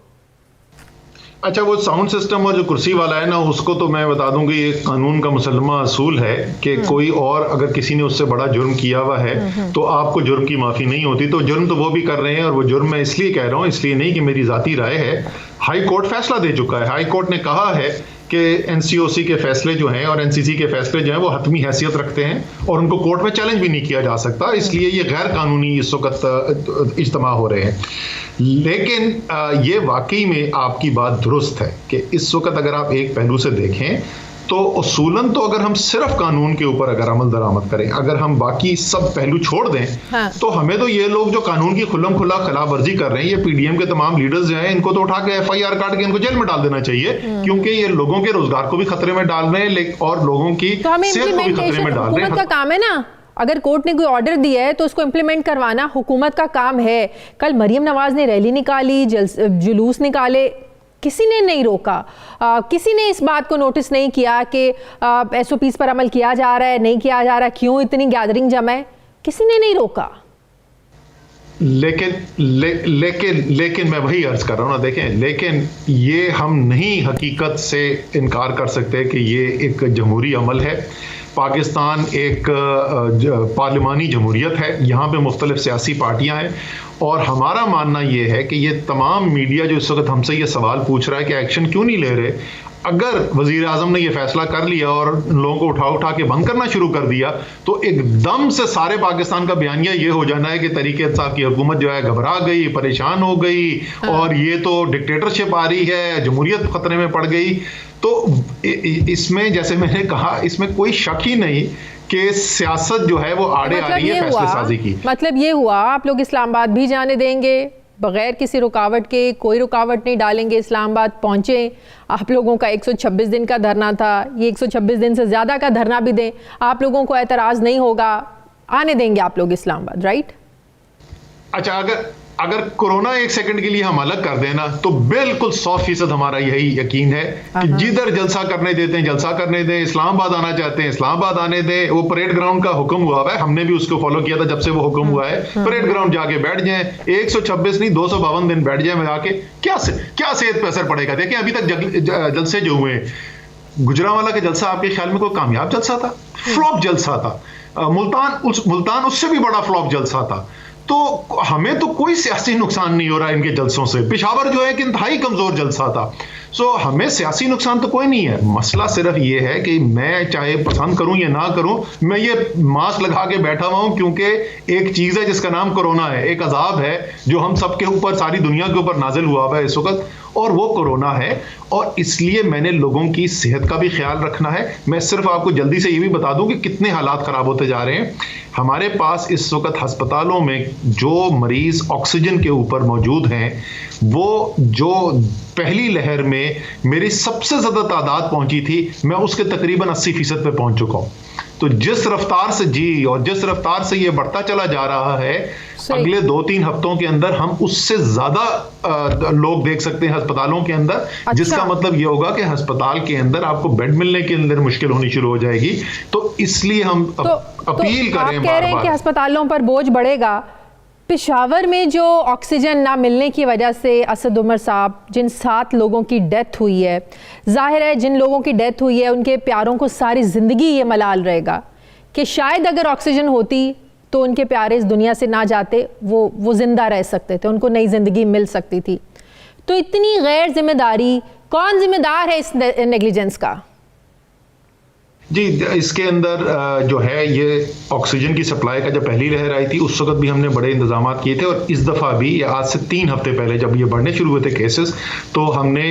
अच्छा, वो साउंड सिस्टम और जो कुर्सी वाला है ना, उसको तो मैं बता दूं कि ये कानून का मुसलमा असूल है कि कोई और अगर किसी ने उससे बड़ा जुर्म किया हुआ है तो आपको जुर्म की माफी नहीं होती। तो जुर्म तो वो भी कर रहे हैं, और वो जुर्म मैं इसलिए कह रहा हूं, इसलिए नहीं कि मेरी जाती राय है। हाई कोर्ट फैसला दे चुका है। हाई कोर्ट ने कहा है कि एनसीओसी के फैसले जो हैं और एनसीसी के फैसले जो हैं वो हतमी हैसियत रखते हैं और उनको कोर्ट में चैलेंज भी नहीं किया जा सकता, इसलिए ये गैर कानूनी इस वक्त इज्तिमा हो रहे हैं। लेकिन ये वाकई में आपकी बात दुरुस्त है कि इस वक्त अगर आप एक पहलू से देखें तो उसूलन तो अगर हम सिर्फ कानून के ऊपर अगर अमल दरामद करें, अगर हम बाकी सब पहलू छोड़ दें, हाँ। तो हमें तो ये लोग जो कानून की खुल्लम खुला खिलाफ वर्जी कर रहे हैं, ये पीडीएम के तमाम लीडर्स जो हैं, इनको तो उठा के एफआईआर काट के इनको जेल में डाल देना चाहिए, क्योंकि ये लोगों के रोजगार को भी खतरे में डाल रहे हैं और लोगों की सेहत को भी खतरे में डाल रहे हैं। हुकूमत का काम है ना, अगर कोर्ट ने कोई ऑर्डर दिया है तो उसको इंप्लीमेंट करवाना हुकूमत का काम है। कल मरियम नवाज ने रैली निकाली, जुलूस निकाले, किसी ने नहीं रोका। किसी ने इस बात को नोटिस नहीं किया कि एसओपीज पर अमल किया जा रहा है, नहीं किया जा रहा, क्यों इतनी गैदरिंग जमा है, किसी ने नहीं रोका। लेकिन मैं वही अर्ज कर रहा हूं ना, देखें, लेकिन ये हम नहीं हकीकत से इनकार कर सकते कि ये एक जमहूरी अमल है। पाकिस्तान एक पार्लिमानी जमहूरियत है, यहाँ पे मुख्तलिफ सियासी पार्टियां हैं, और हमारा मानना ये है कि ये तमाम मीडिया जो इस वक्त हमसे ये सवाल पूछ रहा है कि एक्शन क्यों नहीं ले रहे, अगर वजीर आजम ने ये फैसला कर लिया और लोगों को उठा उठा के बंद करना शुरू कर दिया तो एकदम से सारे पाकिस्तान का बयानिया ये हो जाना है कि तरीके इंसाफ की हुकूमत जो है घबरा गई, परेशान हो गई, और ये तो डिक्टेटरशिप आ रही है, जमहूरियत खतरे में पड़ गई। तो इसमें, जैसे मैंने कहा, इसमें कोई शक ही नहीं कि सियासत जो है वो आड़े आ रही है फैसले साजी की। मतलब ये हुआ, आप लोग इस्लामाबाद भी जाने देंगे बगैर किसी रुकावट के, कोई रुकावट नहीं डालेंगे, इस्लामाबाद पहुंचे। आप लोगों का 126 दिन का धरना था, ये 126 दिन से ज़्यादा का धरना भी दें, आप लोगों को एतराज़ नहीं होगा, आने देंगे आप लोग इस्लामाबाद, राइट? अच्छा, अगर कोरोना एक सेकंड के लिए हम अलग कर देना तो बिल्कुल 100% हमारा यही यकीन है कि जिधर जलसा करने देते हैं जलसा करने दें, इस्लामाबाद आना चाहते हैं इस्लामाबाद आने दें। वो परेड ग्राउंड का हुक्म हुआ है, हमने भी उसको फॉलो किया था जब से वो हुक्म हुआ है, परेड ग्राउंड जाके बैठ जाएं, 126 नहीं 252 दिन बैठ जाएं जाके, क्या सेहत पे असर पड़ेगा? देखें, अभी तक जलसे जो हुए, गुजरांवाला का जलसा आपके ख्याल में कोई कामयाब जलसा था? फ्लॉप जलसा था। मुल्तान उससे भी बड़ा फ्लॉप जलसा था। तो हमें तो कोई सियासी नुकसान नहीं हो रहा इनके जलसों से। पेशावर जो है कि इंतहाई कमजोर जलसा था, सो हमें सियासी नुकसान तो कोई नहीं है। मसला सिर्फ ये है कि मैं चाहे पसंद करूं या ना करूं, मैं ये मास्क लगा के बैठा हुआ हूं क्योंकि एक चीज है जिसका नाम कोरोना है, एक अजाब है जो हम सबके ऊपर, सारी दुनिया के ऊपर नाजिल हुआ है इस वक्त, और वो कोरोना है। और इसलिए मैंने लोगों की सेहत का भी ख्याल रखना है। मैं सिर्फ आपको जल्दी से ये भी बता दूं कि कितने हालात खराब होते जा रहे हैं। हमारे पास इस वक्त अस्पतालों में जो मरीज ऑक्सीजन के ऊपर मौजूद हैं, वो जो पहली लहर में मेरी सबसे ज्यादा तादाद पहुंची थी, मैं उसके तकरीबन 80% पे पहुंच चुका हूं। तो जिस रफ्तार से और जिस रफ्तार से ये बढ़ता चला जा रहा है, अगले 2-3 हफ्तों के अंदर हम उससे ज्यादा लोग देख सकते हैं अस्पतालों के अंदर। अच्छा। जिसका मतलब ये होगा कि अस्पताल के अंदर आपको बेड मिलने के अंदर मुश्किल होनी शुरू हो जाएगी। तो इसलिए हम अपील कर रहे हैं, कह रहे हैं कि अस्पतालों पर बोझ बढ़ेगा। पेशावर में जो ऑक्सीजन ना मिलने की वजह से असद उमर साहब, जिन 7 लोगों की डेथ हुई है, जाहिर है जिन लोगों की डेथ हुई है उनके प्यारों को सारी ज़िंदगी ये मलाल रहेगा कि शायद अगर ऑक्सीजन होती तो उनके प्यारे इस दुनिया से ना जाते, वो ज़िंदा रह सकते थे, उनको नई ज़िंदगी मिल सकती थी। तो इतनी गैर जिम्मेदारी, कौन जिम्मेदार है इस नेग्लिजेंस का? जी, इसके अंदर जो है ये ऑक्सीजन की सप्लाई का जब पहली लहर आई थी उस वक्त भी हमने बड़े इंतजाम किए थे, और इस दफ़ा भी आज से 3 हफ्ते पहले जब ये बढ़ने शुरू हुए थे केसेस, तो हमने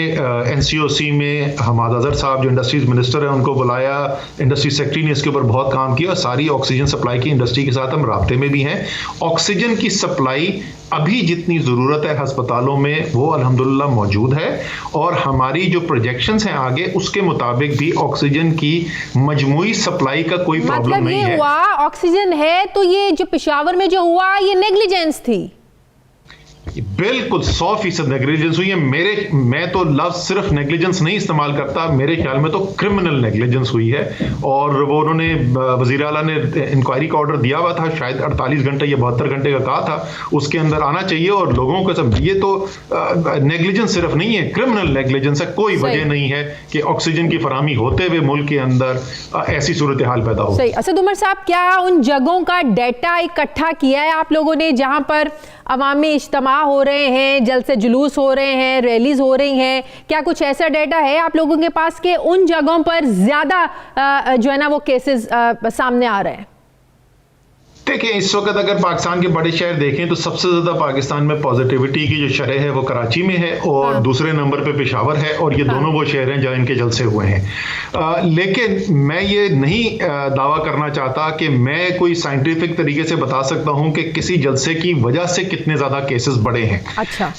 एनसीओसी में हमाद अजहर साहब जो इंडस्ट्रीज मिनिस्टर हैं उनको बुलाया, इंडस्ट्री सेक्रेटरी ने इसके ऊपर बहुत काम किया, और सारी ऑक्सीजन सप्लाई की इंडस्ट्री के साथ हम राब्ते में भी हैं। ऑक्सीजन की सप्लाई अभी जितनी ज़रूरत है अस्पतालों में वो अल्हम्दुलिल्लाह मौजूद है, और हमारी जो प्रोजेक्शंस हैं आगे उसके मुताबिक भी ऑक्सीजन की मजमूई सप्लाई का कोई प्रॉब्लम नहीं है। हुआ ऑक्सीजन है तो ये जो पेशावर में जो हुआ ये नेग्लिजेंस थी। बिल्कुल 100% नेग्लिजेंस हुई है। मैं तो लफ्ज सिर्फ नेग्लिजेंस नहीं इस्तेमाल करता, मेरे ख्याल में तो क्रिमिनल नेग्लिजेंस हुई है। और वो उन्होंने वज़ीर आला ने इंक्वायरी का ऑर्डर दिया हुआ था, शायद 48 घंटे या 72 घंटे का कहा था, उसके अंदर आना चाहिए और लोगों को सब। ये तो नेग्लिजेंस सिर्फ नहीं है, क्रिमिनल नेग्लिजेंस है। कोई वजह नहीं है कि ऑक्सीजन की फराहमी होते हुए मुल्क के अंदर ऐसी सूरत हाल पैदा हो। सही। असद उमर साहब, क्या उन जगहों का डेटा इकट्ठा किया है आप लोगों ने जहां पर अवामी इज्तिमा हो रहे हैं, जल्द से जुलूस हो रहे हैं, रैलीज हो रही हैं? क्या कुछ ऐसा डेटा है आप लोगों के पास कि उन जगहों पर ज्यादा जो है ना वो केसेस सामने आ रहे हैं? देखिए, इस वक्त अगर पाकिस्तान के बड़े शहर देखें तो सबसे ज्यादा पाकिस्तान में पॉजिटिविटी की जो शरह है वो कराची में है और दूसरे नंबर पे पेशावर है, और ये दोनों वो शहर हैं जहां इनके जलसे हुए हैं। लेकिन मैं ये नहीं दावा करना चाहता कि मैं कोई साइंटिफिक तरीके से बता सकता हूं कि किसी जलसे की वजह से कितने ज्यादा केसेस बढ़े हैं। अच्छा।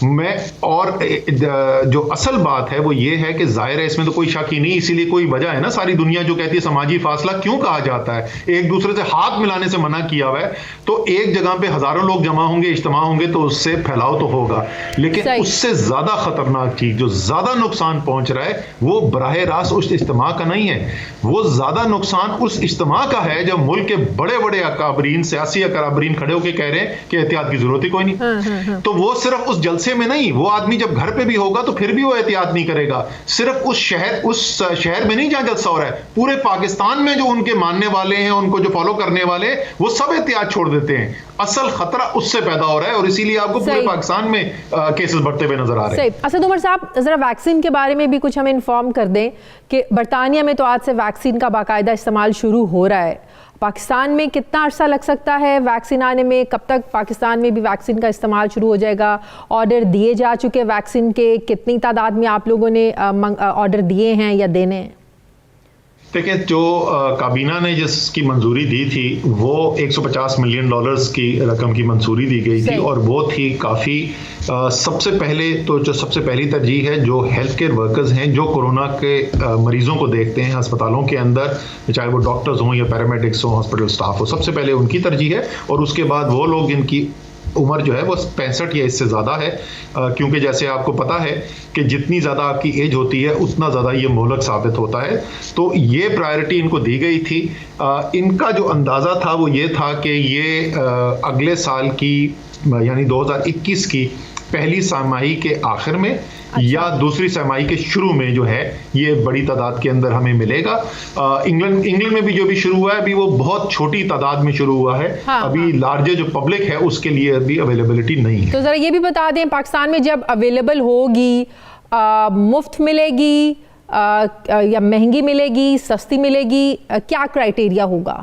जो असल बात है वो ये है कि जाहिर है इसमें तो कोई शक ही नहीं, इसीलिए कोई वजह है ना, सारी दुनिया जो कहती है समाजी फासला क्यों कहा जाता है, एक दूसरे से हाथ मिलाने से मना किया हुआ है। तो एक जगह पे हजारों लोग जमा होंगे, इज्तिमा होंगे, तो उससे फैलाव तो होगा, लेकिन उससे ज्यादा खतरनाक चीज जो ज्यादा नुकसान पहुंच रहा है वो बराह रास्त उस इज्तिमा का नहीं है, वो ज्यादा नुकसान उस इज्तिमा का है जब मुल्क के बड़े बड़े अकाबरीन, सियासी अकाबरीन खड़े होकर कह रहे हैं कि एहतियात की जरूरत ही कोई नहीं। तो वो सिर्फ उस जलसे में नहीं, वो आदमी जब घर पे भी होगा तो फिर भी वो एहतियात नहीं करेगा। सिर्फ उस शहर में नहीं जहां जलसा हो रहा है, पूरे पाकिस्तान में जो उनके मानने वाले हैं, उनको जो फॉलो करने वाले, वो सब एहतियात छोड़ देते हैं। असल खतरा उससे पैदा हो रहा है और इसीलिए आपको पूरे पाकिस्तान में केसेस बढ़ते हुए नजर आ रहे हैं। असद उमर साहब, जरा वैक्सीन के बारे में भी कुछ हमें इन्फॉर्म कर दें कि बरतानिया में तो आज से वैक्सीन का बाकायदा इस्तेमाल शुरू हो रहा है। पाकिस्तान में कितना अरसा लग सकता है वैक्सीन आने में? कब तक पाकिस्तान में भी वैक्सीन का इस्तेमाल शुरू हो जाएगा? ऑर्डर दिए जा चुके वैक्सीन के कितनी तादाद में आप लोगों ने ऑर्डर दिए हैं या देने हैं? देखिए, जो काबीना ने जिसकी मंजूरी दी थी वो $150 मिलियन की रकम की मंजूरी दी गई थी और वो थी काफ़ी। सबसे पहले तो जो सबसे पहली तरजीह है जो हेल्थ केयर वर्कर्स हैं, जो कोरोना के मरीजों को देखते हैं अस्पतालों के अंदर, चाहे वो डॉक्टर्स हों या पैरामेडिक्स हों, हॉस्पिटल स्टाफ हो, सबसे पहले उनकी तरजीह है। और उसके बाद वो लोग जिनकी उम्र जो है वो 65 या इससे ज़्यादा है, क्योंकि जैसे आपको पता है कि जितनी ज़्यादा आपकी एज होती है उतना ज़्यादा ये मोहलक साबित होता है। तो ये प्रायोरिटी इनको दी गई थी। इनका जो अंदाज़ा था वो ये था कि ये अगले साल की यानी 2021 की पहली छमाही के आखिर में या दूसरी छमाही के शुरू में जो है ये बड़ी तादाद के अंदर हमें मिलेगा। इंग्लैंड में भी जो भी शुरू हुआ है अभी वो बहुत छोटी तादाद में शुरू हुआ है। अभी लार्जर जो पब्लिक है उसके लिए अभी अवेलेबिलिटी नहीं है। तो जरा ये भी बता दें, पाकिस्तान में जब अवेलेबल होगी मुफ्त मिलेगी या महंगी मिलेगी, सस्ती मिलेगी, क्या क्राइटेरिया होगा?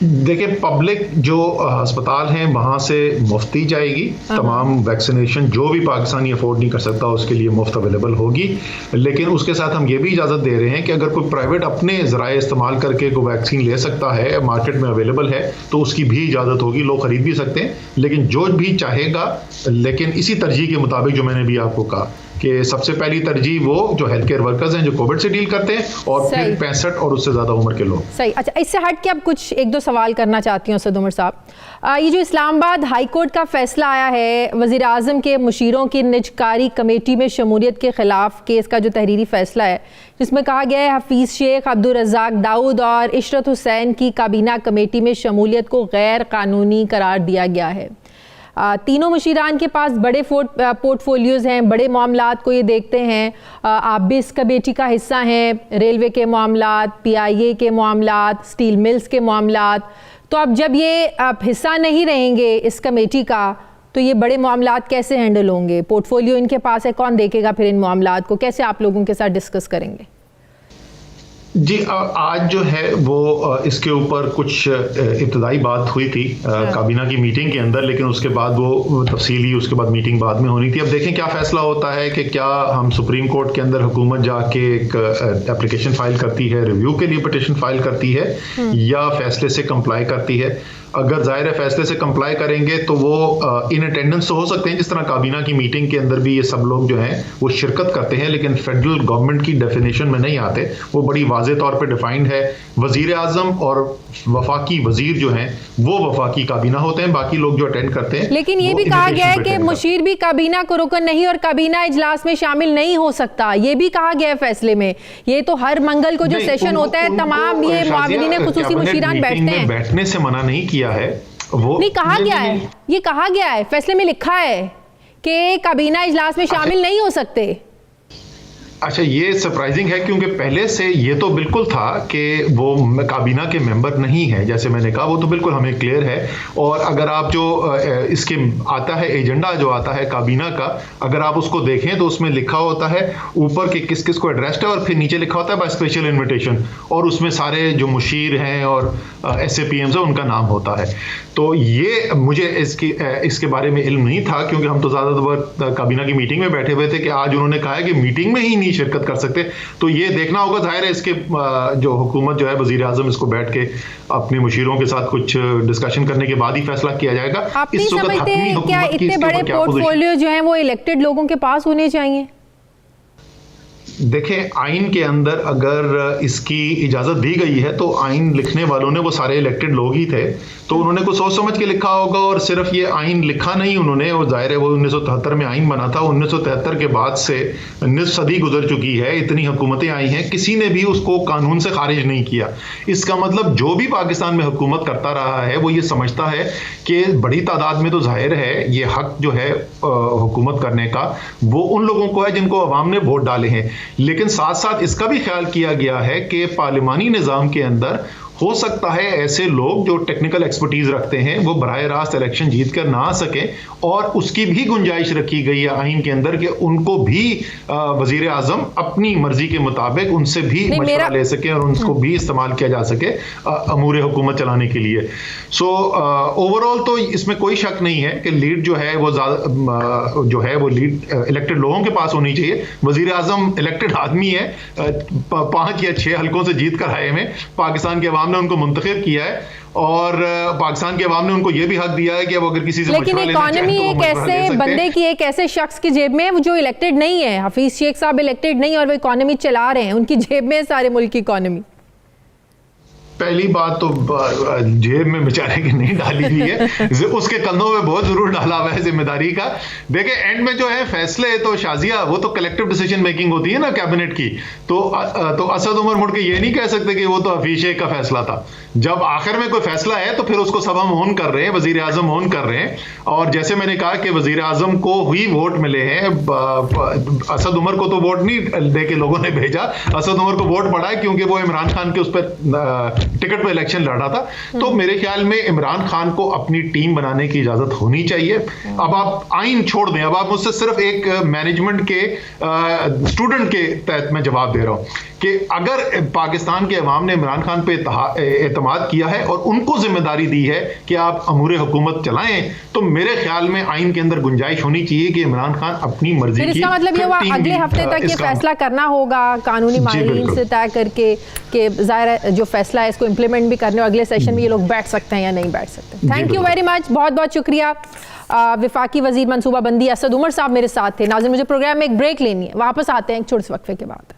देखिए, पब्लिक जो अस्पताल हैं वहाँ से मुफ्ती जाएगी, तमाम वैक्सीनेशन जो भी पाकिस्तानी अफोर्ड नहीं कर सकता उसके लिए मुफ्त अवेलेबल होगी। लेकिन उसके साथ हम ये भी इजाज़त दे रहे हैं कि अगर कोई प्राइवेट अपने ज़राए इस्तेमाल करके कोई वैक्सीन ले सकता है, मार्केट में अवेलेबल है, तो उसकी भी इजाज़त होगी, लोग ख़रीद भी सकते हैं। लेकिन जो भी चाहेगा, लेकिन इसी तरजीह के मुताबिक जो मैंने भी आपको कहा कि सबसे पहली तरजीह वो जो हेल्थ केयर वर्कर्स हैं जो कोविड से डील करते हैं, और फिर 65 और उससे ज़्यादा उम्र के लोग। सही। अच्छा, इससे हट के अब कुछ एक दो सवाल करना चाहती हूँ असद उमर साहब। ये जो इस्लामाबाद हाई कोर्ट का फैसला आया है वज़ीर आज़म के मुशीरों की निजकारी कमेटी में शमूलियत के खिलाफ केस का, जो तहरीरी फैसला है जिसमें कहा गया है हफीज़ शेख, अब्दुल रज़ाक दाऊद और इशरत हुसैन की काबीना कमेटी में शमूलियत को गैर कानूनी करार दिया गया है। तीनों मुशीरान के पास बड़े पोर्टफोलियोज़ हैं, बड़े मामलात को ये देखते हैं। आप भी इस कमेटी का हिस्सा हैं, रेलवे के मामलात, PIA के मामलात, स्टील मिल्स के मामलात। तो अब जब ये आप हिस्सा नहीं रहेंगे इस कमेटी का, तो ये बड़े मामलात कैसे हैंडल होंगे? पोर्टफोलियो इनके पास है, कौन देखेगा फिर इन मामलात को? कैसे आप लोगों के साथ डिस्कस करेंगे? जी, आज जो है वो इसके ऊपर कुछ इब्तदाई बात हुई थी काबीना की मीटिंग के अंदर, लेकिन उसके बाद वो तफसीली उसके बाद मीटिंग बाद में होनी थी। अब देखें क्या फैसला होता है कि क्या हम सुप्रीम कोर्ट के अंदर हुकूमत जाके एक एप्लीकेशन फाइल करती है, रिव्यू के लिए पिटीशन फाइल करती है, या फैसले से कंप्लाई करती है। अगर ज़ाहिर है फैसले से कंप्लाई करेंगे तो वो इन अटेंडेंस तो हो सकते हैं, जिस तरह काबीना की मीटिंग के अंदर भी ये सब लोग जो हैं वो शिरकत करते हैं, लेकिन फेडरल गवर्नमेंट की डेफिनेशन में नहीं आते। वो बड़ी वाज़े तौर पे डिफाइंड है। वज़ीर आज़म और वफाकी वज़ीर जो हैं वो वफाकी काबीना होते हैं, बाकी लोग जो अटेंड करते हैं। लेकिन ये भी कहा गया है कि मुशीर भी काबीना को रुकन नहीं और काबीना इजलास में शामिल नहीं हो सकता, ये भी कहा गया है फैसले में। ये तो हर मंगल को जो सेशन होता है तमाम ये मुआविनीन खुसूसी मुशीरान बैठते हैं, बैठने से मना नहीं किया है। वो नहीं कहा गया है, ये कहा गया है, फैसले में लिखा है कि काबीना इजलास में शामिल नहीं हो सकते। अच्छा, ये सरप्राइजिंग है क्योंकि पहले से ये तो बिल्कुल था कि वो काबीना के मेंबर नहीं है, जैसे मैंने कहा वो तो बिल्कुल हमें क्लियर है। और अगर आप जो इसके आता है एजेंडा जो आता है काबीना का, अगर आप उसको देखें तो उसमें लिखा होता है ऊपर कि किस किस को एड्रेस्ड है और फिर नीचे लिखा होता है बाय स्पेशल इन्विटेशन, और उसमें सारे जो मुशीर हैं और SAPMs हैं उनका नाम होता है। तो ये मुझे इसके बारे में इल्म नहीं था क्योंकि हम तो ज़्यादातर काबीना की मीटिंग में बैठे हुए थे कि आज उन्होंने कहा है कि मीटिंग में ही नहीं शिरकत कर सकते। तो ये देखना होगा, जाहिर है इसके जो हुकूमत जो है वज़ीर आज़म इसको बैठ के अपने मुशीरों के साथ कुछ डिस्कशन करने के बाद ही फैसला किया जाएगा। आप नहीं समझते क्या इतने बड़े पोर्टफोलियो जो हैं वो इलेक्टेड लोगों के पास होने चाहिए? देखें, आइन के अंदर अगर इसकी इजाज़त दी गई है तो आइन लिखने वालों ने वो सारे इलेक्टेड लोग ही थे, तो उन्होंने कुछ सोच समझ के लिखा होगा। और सिर्फ ये आइन लिखा नहीं उन्होंने, और जाहिर है वो 1973 में आइन बना था। 1973 के बाद से निस्फ सदी गुजर चुकी है, इतनी हुकूमतें आई हैं, किसी ने भी उसको कानून से खारिज नहीं किया। इसका मतलब जो भी पाकिस्तान में हुकूमत करता रहा है वो ये समझता है कि बड़ी तादाद में तो जाहिर है ये हक जो है हुकूमत करने का वो उन लोगों को है जिनको अवाम ने वोट डाले हैं। लेकिन साथ साथ इसका भी ख्याल किया गया है कि पार्लिमानी निज़ाम के अंदर हो सकता है ऐसे लोग जो टेक्निकल एक्सपर्टीज रखते हैं वो बराह रास्त इलेक्शन जीत कर ना आ सकें, और उसकी भी गुंजाइश रखी गई है आइन के अंदर कि उनको भी वजीर आजम अपनी मर्जी के मुताबिक उनसे भी मशवरा ले सके और उनको भी इस्तेमाल किया जा सके अमूर हुकूमत चलाने के लिए। सो ओवरऑल तो इसमें कोई शक नहीं है कि लीड जो है वो जो है वो लीड इलेक्टेड लोगों के पास होनी चाहिए। वजीर आजम इलेक्टेड आदमी है, 5 या 6 हल्कों से जीत कर आए हैं, पाकिस्तान के अवाम ने उनको मुंतखब किया है और पाकिस्तान के अवाम ने उनको ये भी हक दिया है कि वो अगर किसी से लेकिन इकोनॉमी एक ऐसे बंदे की, एक ऐसे शख्स की जेब में जो इलेक्टेड नहीं है। हफीज शेख साहब इलेक्टेड नहीं और वो इकोनॉमी चला रहे हैं, उनकी जेब में सारे मुल्क की इकोनॉमी। पहली बात तो जेब में बेचारे की नहीं डाली हुई है, उसके कंधों में बहुत जरूर डाला हुआ है जिम्मेदारी का। देखिए एंड में जो है फैसले तो शाजिया वो तो कलेक्टिव डिसीजन मेकिंग होती है ना कैबिनेट की, तो असद उमर मुड़ के ये नहीं कह सकते कि वो तो हफीज शेख का फैसला था। जब आखिर में कोई फैसला है तो फिर उसको सब हम ऑन कर रहे हैं, वजीर आजम ऑन कर रहे हैं। और जैसे मैंने कहा कि वजीर आजम को ही वोट मिले हैं, असद उमर को तो वोट नहीं दे के लोगों ने भेजा, असद उमर को वोट पड़ा है क्योंकि वो इमरान खान के उस पर टिकट पे इलेक्शन लड़ा था। तो मेरे ख्याल में इमरान खान को अपनी टीम बनाने की इजाजत होनी चाहिए। अब आप आइन छोड़ दें, अब आप मुझसे सिर्फ एक मैनेजमेंट के स्टूडेंट के तहत मैं जवाब दे रहा हूं कि अगर पाकिस्तान के अवाम ने इमरान खान पे एतमाद किया है और उनको जिम्मेदारी दी है कि आप अमूर हुकूमत चलाएं, तो मेरे ख्याल में आइन के अंदर गुंजाइश होनी चाहिए कि इमरान खान अपनी मर्जी की। इसका मतलब ये हुआ अगले हफ्ते तक ये फैसला करना होगा कानूनी माहिरीन से तय करके कि ज़ाहिर जो फैसला है इसको इम्प्लीमेंट भी करने, और अगले सेशन में ये लोग बैठ सकते हैं या नहीं बैठ सकते। थैंक यू वेरी मच, बहुत बहुत शुक्रिया। वफाकी वजीर मनसूबाबंदी असद उमर साहब मेरे साथ थे। नाज़रीन, मुझे प्रोग्राम में एक ब्रेक लेनी है, वापस आते हैं एक छोटे से वक्फे के बाद।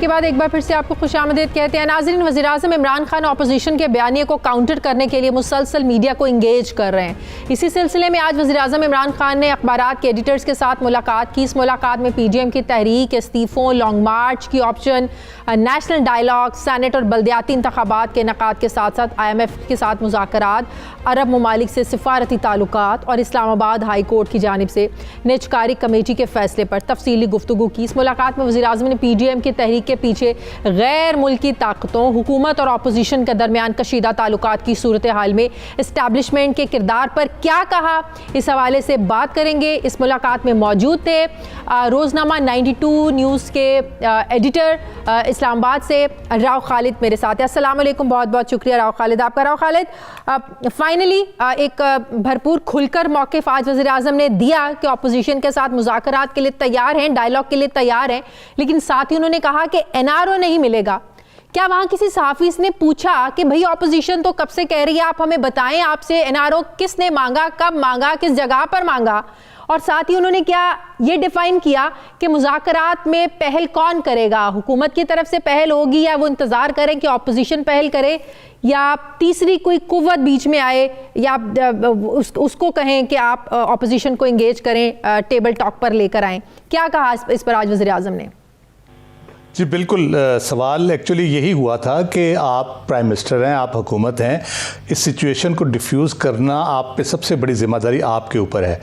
के बाद एक बार फिर से आपको खुशामदीद कहते हैं। नाज़रीन, वज़ीर आज़म इमरान खान अपोजिशन के बयानिए को काउंटर करने के लिए मुसलसल मीडिया को इंगेज कर रहे हैं। इसी सिलसिले में आज वज़ीर आज़म इमरान खान ने अखबारात के एडिटर्स के साथ मुलाकात की। इस मुलाकात में PDM की तहरीक, इस्तीफ़ों, लॉन्ग मार्च की ऑप्शन, नेशनल डायलॉग, सेनेट और बल्दियाती इंतखाबात के इनेकाद के साथ साथ IMF के साथ मुज़ाकरात, अरब ममालिक से सिफारती ताल्लुकात और इस्लामाबाद हाई कोर्ट की जानिब से निजकारी कमेटी के फैसले पर तफसीली गुफ्तगू की। इस मुलाकात में वज़ीर आज़म ने PDM की तहरीक के पीछे गैर मुल्की ताकतों, हुकूमत और अपोजिशन के दरमियान कशीदा ताल्लुकात की सूरत हाल में इस्टेब्लिशमेंट के किरदार पर क्या कहा, इस हवाले से बात करेंगे। इस मुलाकात में मौजूद थे रोज़नामा 92 न्यूज़ के एडिटर इस्लामाबाद से राव खालिद मेरे साथ है। अस्सलाम वालेकुम, बहुत बहुत शुक्रिया राव खालिद आपका। राव खालिद, फाइनली एक भरपूर खुलकर मौक़िफ़ आज वज़ीर आज़म ने दिया कि अपोजिशन के साथ मुज़ाकरात के लिए तैयार हैं, डायलॉग के लिए तैयार हैं, लेकिन साथ ही उन्होंने कहा कि NRO नहीं मिलेगा। क्या वहाँ किसी सहाफ़ी ने पूछा कि भाई अपोजिशन तो कब से कह रही है, आप हमें बताएं आपसे NRO किसने मांगा, कब मांगा, किस जगह पर मांगा? और साथ ही उन्होंने क्या ये डिफ़ाइन किया कि मुज़ाकरात में पहल कौन करेगा, हुकूमत की तरफ से पहल होगी या वो इंतज़ार करें कि अपोजिशन पहल करे, या तीसरी कोई कुव्वत बीच में आए, या उसको कहें कि आप अपोजिशन को इंगेज करें, टेबल टॉक पर लेकर आएँ? क्या कहा इस पर आज वज़ीर आज़म ने? जी बिल्कुल, सवाल एक्चुअली यही हुआ था कि आप प्राइम मिनिस्टर हैं, आप हुकूमत हैं, इस सिचुएशन को डिफ्यूज़ करना आप पे सबसे बड़ी ज़िम्मेदारी आपके ऊपर है।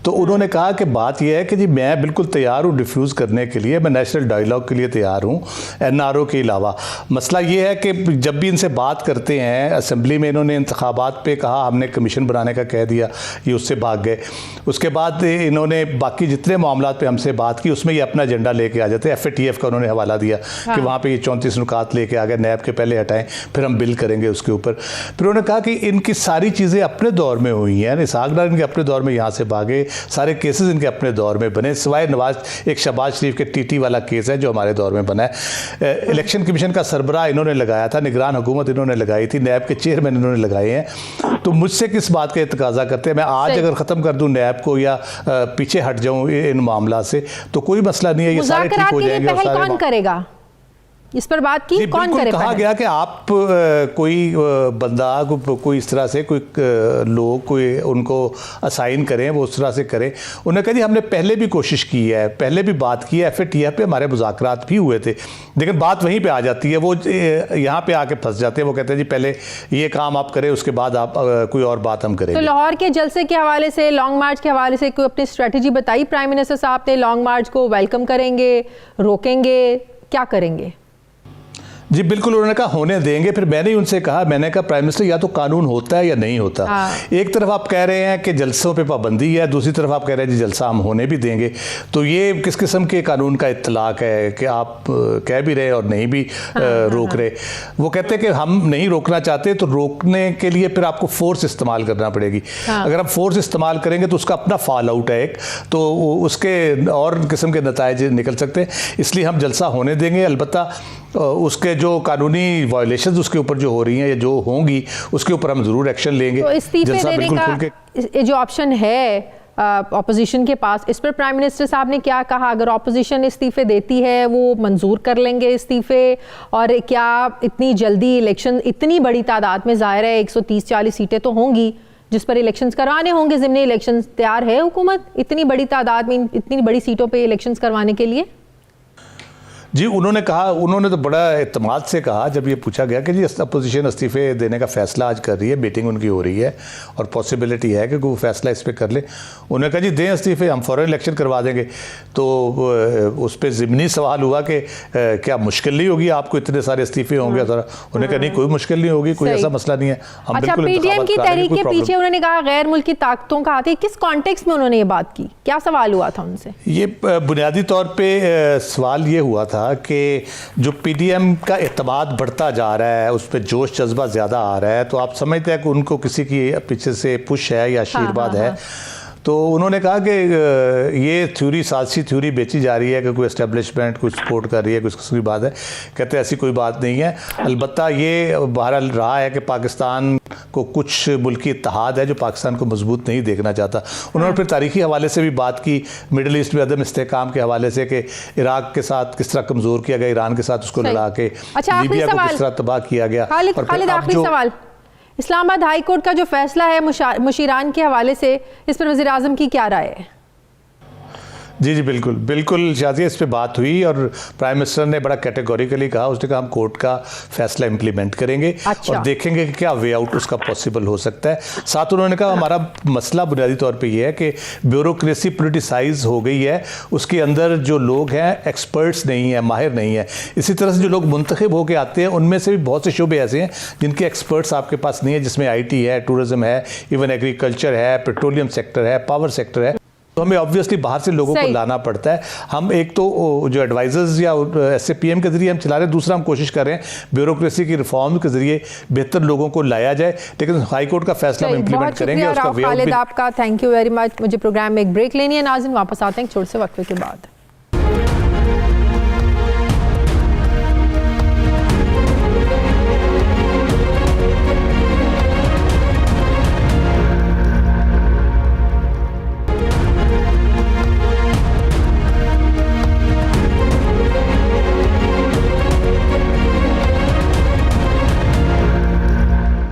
तो उन्होंने कहा कि बात यह है कि जी मैं बिल्कुल तैयार हूँ डिफ्यूज़ करने के लिए, मैं नेशनल डायलॉग के लिए तैयार हूँ NRO के अलावा। मसला ये है कि जब भी इनसे बात करते हैं असम्बली में, इन्होंने इंतखाबात पे कहा हमने कमीशन बनाने का कह दिया, ये उससे भाग गए। उसके बाद इन्होंने बाकी जितने मामलात पे हमसे बात की उसमें ये अपना एजेंडा लेके आ जाते। FATF का उन्होंने हवाला दिया कि वहाँ पे ये 34 नुकात लेके आ गए, नैब के पहले हटाएं, फिर हम बिल करेंगे उसके ऊपर। फिर उन्होंने कहा कि इनकी सारी चीज़ें अपने दौर में हुई हैं, इसहाक डार इनके अपने दौर में यहाँ से भागे, सारे केसेस इनके अपने दौर में बने, सिवाय नवाज एक शहबाज शरीफ के TT वाला केस है जो हमारे दौर में बना है। इलेक्शन कमीशन का सरबराह इन्होंने लगाया था, निगरान हुकूमत इन्होंने लगाई थी, नैब के चेयरमैन इन्होंने लगाए हैं। तो मुझसे किस बात का तकाजा करते हैं? मैं आज अगर ख़त्म कर दूँ नैब को या पीछे हट जाऊँ इन मामला से तो कोई मसला नहीं है, ये सारे ठीक हो जाएंगे। पहल कौन करेगा इस पर बात की, कौन करे? कहा गया कि आप कोई बंदा कोई इस तरह से कोई लोग कोई उनको असाइन करें, वो उस तरह से करें। उन्होंने कहा जी हमने पहले भी कोशिश की है, पहले भी बात की है, FATF पे हमारे मुज़ाकरात भी हुए थे, लेकिन बात वहीं पे आ जाती है, वो यहाँ पे आके फंस जाते हैं। वो कहते हैं जी पहले ये काम आप करें, उसके बाद आप कोई और बात हम करेंगे। तो लाहौर के जलसे के हवाले से, लॉन्ग मार्च के हवाले से कोई अपनी स्ट्रेटजी बताई प्राइम मिनिस्टर साहब ने? लॉन्ग मार्च को वेलकम करेंगे, रोकेंगे, क्या करेंगे? जी बिल्कुल, उन्होंने कहा होने देंगे। फिर मैंने उनसे कहा, मैंने कहा प्राइम मिनिस्टर या तो कानून होता है या नहीं होता। एक तरफ आप कह रहे हैं कि जलसों पे पाबंदी है, दूसरी तरफ आप कह रहे हैं जी जलसा हम होने भी देंगे। तो ये किस किस्म के कानून का इत्तलाक है कि आप कह भी रहे और नहीं भी रोक रहे? वो कहते हैं कि हम नहीं रोकना चाहते, तो रोकने के लिए फिर आपको फोर्स इस्तेमाल करना पड़ेगी। अगर आप फोर्स इस्तेमाल करेंगे तो उसका अपना फॉल आउट है एक, तो उसके और किस्म के नताइज निकल सकते हैं। इसलिए हम जलसा होने देंगे, अलबत्ता उसके जो कानूनी वायलेशंस उसके ऊपर जो हो रही हैं या जो होंगी उसके ऊपर हम ज़रूर एक्शन लेंगे। तो इस्तीफे देने का जो ऑप्शन है अपोजिशन के पास, इस पर प्राइम मिनिस्टर साहब ने क्या कहा? अगर अपोजिशन इस्तीफे देती है वो मंजूर कर लेंगे इस्तीफे? और क्या इतनी जल्दी इलेक्शन, इतनी बड़ी तादाद में, ज़ाहिर है 130-40 सीटें तो होंगी जिस पर इलेक्शंस करवाने होंगे, ज़िमनी इलेक्शंस, तैयार है हुकूमत इतनी बड़ी तादाद में इतनी बड़ी सीटों पर इलेक्शंस करवाने के लिए? जी उन्होंने कहा, उन्होंने तो बड़ा एतमाद से कहा जब ये पूछा गया कि जी अपोजिशन इस्तीफे देने का फ़ैसला आज कर रही है, मीटिंग उनकी हो रही है और पॉसिबिलिटी है कि वो फैसला इस पर कर ले। उन्होंने कहा जी दें इस्तीफे, हम फ़ौरन इलेक्शन करवा देंगे। तो उस पर ज़िमनी सवाल हुआ कि क्या मुश्किल नहीं होगी, आपको इतने सारे इस्तीफे होंगे? उन्होंने कहा नहीं कोई मुश्किल नहीं होगी, कोई ऐसा मसला नहीं है। हम अच्छा, PDM की तहरीक के पीछे उन्होंने कहा गैर मुल्की ताकतों का हाथ है, किस कॉन्टेक्स्ट में उन्होंने ये बात की? क्या सवाल हुआ था उनसे? ये बुनियादी तौर पर सवाल ये हुआ था कि जो PDM का एतमाद बढ़ता जा रहा है, उस पर जोश जज्बा ज़्यादा आ रहा है, तो आप समझते हैं कि उनको किसी की पीछे से पुश है या आशीर्वाद है। तो उन्होंने कहा कि ये थ्योरी, साजिशी थ्योरी बेची जा रही है कि कोई एस्टेब्लिशमेंट कुछ सपोर्ट कर रही है, कुछ किस्म की बात है। कहते हैं ऐसी कोई बात नहीं है, अलबत्ता ये बहरहाल रहा है कि पाकिस्तान को कुछ मुल्की इत्तेहाद है जो पाकिस्तान को मजबूत नहीं देखना चाहता। उन्होंने फिर तारीखी हवाले से भी बात की, मिडल ईस्ट में अदम इस्तेहकाम के हवाले से कि इराक के साथ किस तरह कमज़ोर किया गया, ईरान के साथ उसको लड़ा के लीबिया को किस तरह तबाह किया गया। आखिरी सवाल, इस्लामाबाद हाई कोर्ट का जो फैसला है मुशीरान के हवाले से, इस पर वज़ीर आज़म की क्या राय है? जी जी बिल्कुल बिल्कुल शाजिया, इस पे बात हुई और प्राइम मिनिस्टर ने बड़ा कैटेगोरिकली कहा, उसने कहा हम कोर्ट का फैसला इंप्लीमेंट करेंगे और देखेंगे कि क्या वे आउट उसका पॉसिबल हो सकता है। साथ उन्होंने कहा हमारा मसला बुनियादी तौर पे ये है कि ब्यूरोक्रेसी पोलिटिसाइज हो गई है, उसके अंदर जो लोग हैं एक्सपर्ट्स नहीं है, माहिर नहीं है। इसी तरह से जो लोग मुंतखब होकर आते हैं उनमें से भी बहुत से शोबे ऐसे हैं जिनके एक्सपर्ट्स आपके पास नहीं है, जिसमें IT है, टूरिज्म है, इवन एग्रीकल्चर है, पेट्रोलियम सेक्टर है, पावर सेक्टर है। तो हमें ऑब्वियसली बाहर से लोगों को लाना पड़ता है। हम एक तो जो एडवाइजर्स या SAPM के जरिए हम चला रहे हैं, दूसरा हम कोशिश कर रहे हैं ब्यूरोक्रेसी की रिफॉर्म के जरिए बेहतर लोगों को लाया जाए, लेकिन हाई कोर्ट का फैसला हम इंप्लीमेंट करेंगे। उसका वे आउट भी आपका थैंक यू वेरी मच। मुझे प्रोग्राम में एक ब्रेक लेनी है नाज़रीन, वापस आते हैं छोटे से वक्फे के बाद।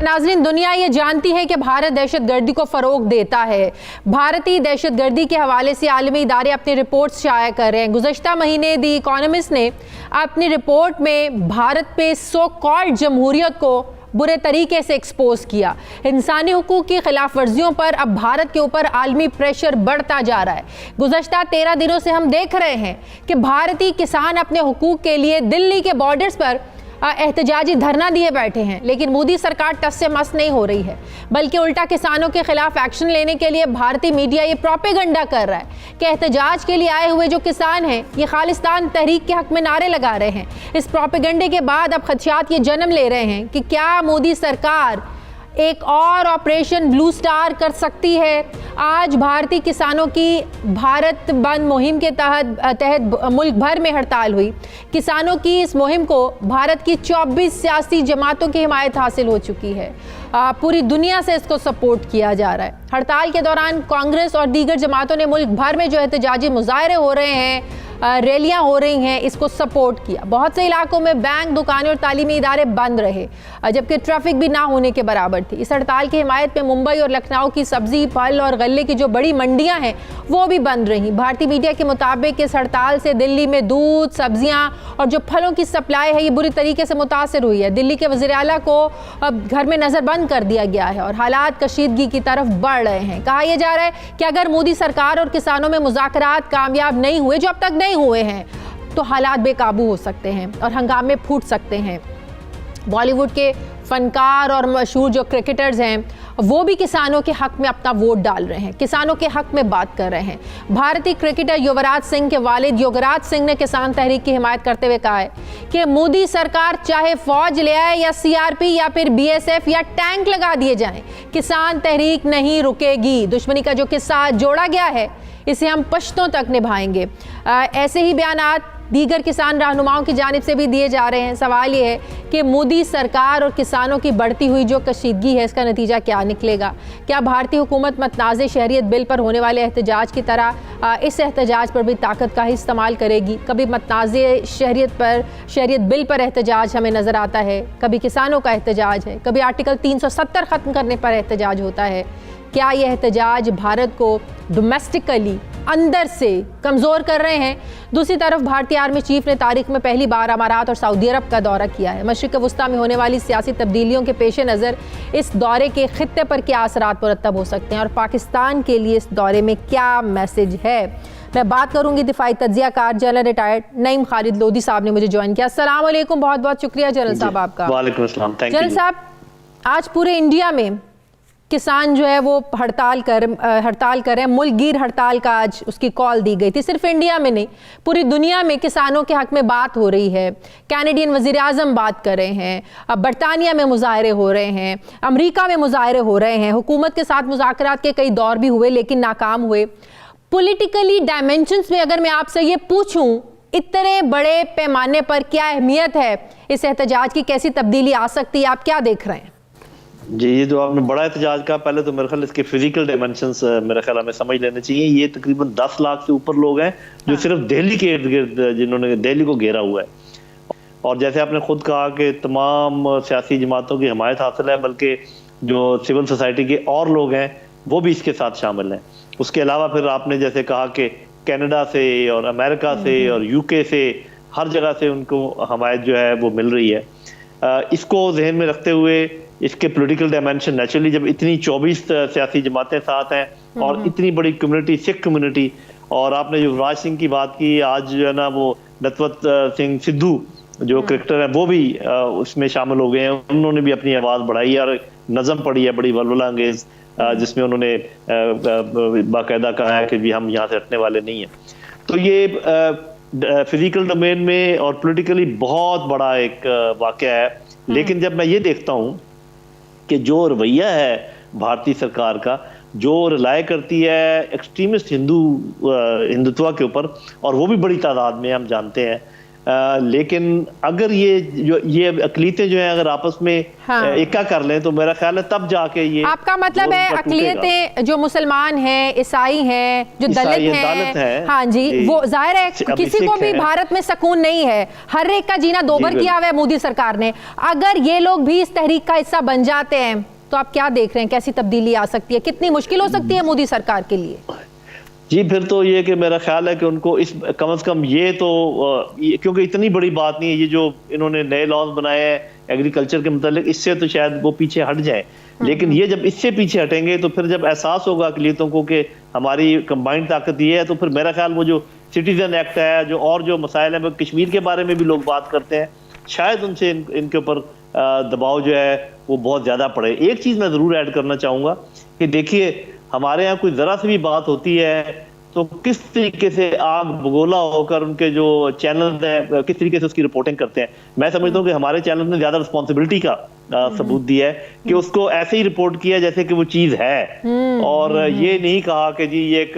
नाज़रीन, दुनिया ये जानती है कि भारत दहशतगर्दी को फ़रोग देता है। भारतीय दहशतगर्दी के हवाले से आलमी इदारे अपनी रिपोर्ट्स शाया कर रहे हैं। गुज़श्ता महीने दी इकोनॉमिस्ट ने अपनी रिपोर्ट में भारत पे सो कॉल्ड जमहूरियत को बुरे तरीके से एक्सपोज किया। इंसानी हुकूक की खिलाफ वर्जियों पर अब भारत के ऊपर आलमी प्रेशर बढ़ता जा रहा है। गुज़श्ता 13 दिनों से हम देख रहे हैं कि भारतीय किसान अपने हुकूक के लिए दिल्ली के बॉर्डर्स पर एहतजाजी धरना दिए बैठे हैं, लेकिन मोदी सरकार टस से मस नहीं हो रही है, बल्कि उल्टा किसानों के खिलाफ एक्शन लेने के लिए भारतीय मीडिया ये प्रोपेगेंडा कर रहा है कि एहतजाज के लिए आए हुए जो किसान हैं ये खालिस्तान तहरीक के हक में नारे लगा रहे हैं। इस प्रोपेगेंडे के बाद अब खदशात ये जन्म ले रहे हैं कि क्या मोदी सरकार एक और ऑपरेशन ब्लू स्टार कर सकती है। आज भारतीय किसानों की भारत बंद मुहिम के तहत मुल्क भर में हड़ताल हुई। किसानों की इस मुहिम को भारत की 24 सियासी जमातों की हिमायत हासिल हो चुकी है। पूरी दुनिया से इसको सपोर्ट किया जा रहा है। हड़ताल के दौरान कांग्रेस और दीगर जमातों ने मुल्क भर में जो एहतजाजी मुजाहरे हो रहे हैं, रैलियां हो रही हैं, इसको सपोर्ट किया। बहुत से इलाकों में बैंक, दुकानें और तालीमी इदारे बंद रहे, जबकि ट्रैफिक भी ना होने के बराबर थी। इस हड़ताल की हिमायत में मुंबई और लखनऊ की सब्जी, फल और गल्ले की जो बड़ी मंडियां हैं वो भी बंद रहीं। भारतीय मीडिया के मुताबिक इस हड़ताल से दिल्ली में दूध, सब्जियां और जो फलों की सप्लाई है ये बुरी तरीके से मुतासर हुई है। दिल्ली के वज़ीर आला को अब घर में नज़रबंद कर दिया गया है और हालात कशीदगी की तरफ बढ़ रहे हैं। कहा यह जा रहा है कि अगर मोदी सरकार और किसानों में मुज़ाकरात कामयाब नहीं हुए, जो अब तक नहीं हुए हैं, तो हालात बेकाबू हो सकते हैं और हंगामे फूट सकते हैं। बॉलीवुड के फनकार और मशहूर जो क्रिकेटर्स हैं वो भी किसानों के हक में अपना वोट डाल रहे हैं, किसानों के हक में बात कर रहे हैं। भारतीय क्रिकेटर युवराज सिंह के वालिद योगराज सिंह ने किसान तहरीक की हिमायत करते हुए कहा है कि मोदी सरकार चाहे फौज ले आए या CRP या फिर BSF या टैंक लगा दिए जाएं, किसान तहरीक नहीं रुकेगी। दुश्मनी का जो किस्सा जोड़ा गया है इसे हम पश्तों तक निभाएंगे। ऐसे ही बयानात दीगर किसान रहनुमाओं की जानिब से भी दिए जा रहे हैं। सवाल ये है कि मोदी सरकार और किसानों की बढ़ती हुई जो कशीदगी है इसका नतीजा क्या निकलेगा। क्या भारतीय हुकूमत मतनाज़े शहरियत बिल पर होने वाले एहतजाज की तरह इस एहतजाज पर भी ताकत का ही इस्तेमाल करेगी। कभी मतनाज़े शहरियत बिल पर एहतजाज हमें नज़र आता है, कभी किसानों का एहतजाज है, कभी आर्टिकल 370 ख़त्म करने पर एहतजाज होता है। क्या यह एहतजाज भारत को डोमेस्टिकली अंदर से कमज़ोर कर रहे हैं? दूसरी तरफ भारतीय आर्मी चीफ ने तारीख में पहली बार अमारात और सऊदी अरब का दौरा किया है। मशरिक़ वस्ता में होने वाली सियासी तब्दीलियों के पेश नज़र इस दौरे के खित्ते पर क्या असरात मुरतब हो सकते हैं और पाकिस्तान के लिए इस दौरे में क्या मैसेज है। मैं बात करूंगी दिफाई तज्ज़ियाकार जनरल रिटायर्ड नईम खालिद लोधी साहब ने मुझे ज्वाइन किया। अस्सलाम वालेकुम, बहुत बहुत शुक्रिया जनरल साहब आपका। वालेकुम अस्सलाम, थैंक यू। जनरल साहब, आज पूरे इंडिया में किसान जो है वो हड़ताल कर रहे हैं। मुल्क गिर हड़ताल का आज उसकी कॉल दी गई थी। सिर्फ इंडिया में नहीं, पूरी दुनिया में किसानों के हक में बात हो रही है। कैनेडियन वज़ीर आज़म बात कर रहे हैं, अब बरतानिया में मुज़ाहरे हो रहे हैं, अमेरिका में मुज़ाहरे हो रहे हैं। हुकूमत के साथ मुज़ाकरात के कई दौर भी हुए लेकिन नाकाम हुए। पॉलिटिकली डायमेंशंस में अगर मैं आपसे ये पूछूं, इतने बड़े पैमाने पर क्या अहमियत है इस एहतजाज की, कैसी तब्दीली आ सकती है, आप क्या देख रहे हैं? जी, ये जो आपने बड़ा एहतजाज का, पहले तो मेरे ख्याल इसके फिजिकल डायमेंशंस मेरे ख्याल हमें समझ लेने चाहिए। ये तकरीबन 10 लाख से ऊपर लोग हैं जो सिर्फ दिल्ली के इर्द गिर्द, जिन्होंने दिल्ली को घेरा हुआ है। और जैसे आपने खुद कहा कि तमाम सियासी जमातों की हिमायत हासिल है, बल्कि जो सिविल सोसाइटी के और लोग हैं वो भी इसके साथ शामिल हैं। उसके अलावा फिर आपने जैसे कहा कि कनाडा से और अमेरिका से और यूके से, हर जगह से उनको हमायत जो है वो मिल रही है। इसको जहन में रखते हुए इसके पॉलिटिकल डायमेंशन, नेचुरली जब इतनी 24 सियासी जमातें साथ हैं और इतनी बड़ी कम्युनिटी, सिख कम्युनिटी, और आपने युवराज सिंह की बात की, आज जो है ना वो नटवत सिंह सिद्धू जो क्रिकेटर हैं वो भी उसमें शामिल हो गए हैं। उन्होंने भी अपनी आवाज़ बढ़ाई है और नज़म पढ़ी है बड़ी वलवला अंगेज, जिसमें उन्होंने बाकायदा कहा है कि भी हम यहाँ से हटने वाले नहीं हैं। तो ये फिजिकल डोमेन में और पॉलिटिकली बहुत बड़ा एक वाकया है। लेकिन जब मैं ये देखता हूँ कि जो रवैया है भारतीय सरकार का, जो रिलाय करती है एक्सट्रीमिस्ट हिंदुत्व के ऊपर, और वो भी बड़ी तादाद में हम जानते हैं, लेकिन अगर ये अकलीतें जो हैं अगर आपस में एका कर लें तो मेरा ख्याल है तब जाके ये, आपका मतलब है अकलीतें जो मुसलमान हैं, ईसाई हैं, जो दलित हैं, हाँ जी, वो जाहिर है किसी को भी भारत में सुकून नहीं है, हर एक का जीना दोभर किया हुआ है मोदी सरकार ने। अगर ये लोग भी इस तहरीक का हिस्सा बन जाते हैं तो आप क्या देख रहे हैं, कैसी तब्दीली आ सकती है, कितनी मुश्किल हो सकती है मोदी सरकार के लिए? जी फिर तो ये कि मेरा ख्याल है कि उनको इस कम से कम ये तो क्योंकि इतनी बड़ी बात नहीं है, ये जो इन्होंने नए लॉज बनाए हैं एग्रीकल्चर के मतलब, इससे तो शायद वो पीछे हट जाए। लेकिन ये जब इससे पीछे हटेंगे तो फिर जब एहसास होगा अकलियतों को कि हमारी कंबाइंड ताकत ये है, तो फिर मेरा ख्याल वो जो सिटीजन एक्ट है, जो और जो मसाइल है, कश्मीर के बारे में भी लोग बात करते हैं, शायद उनसे इनके ऊपर दबाव जो है वो बहुत ज़्यादा पड़े। एक चीज़ मैं ज़रूर ऐड करना चाहूँगा कि देखिए, हमारे यहाँ कोई ज़रा सी भी बात होती है तो किस तरीके से आग बगोला होकर उनके जो चैनल हैं किस तरीके से उसकी रिपोर्टिंग करते हैं। मैं समझता हूँ कि हमारे चैनल ने ज़्यादा रिस्पॉन्सिबिलिटी का सबूत दिया है कि उसको ऐसे ही रिपोर्ट किया जैसे कि वो चीज़ है, और ये नहीं कहा कि जी ये एक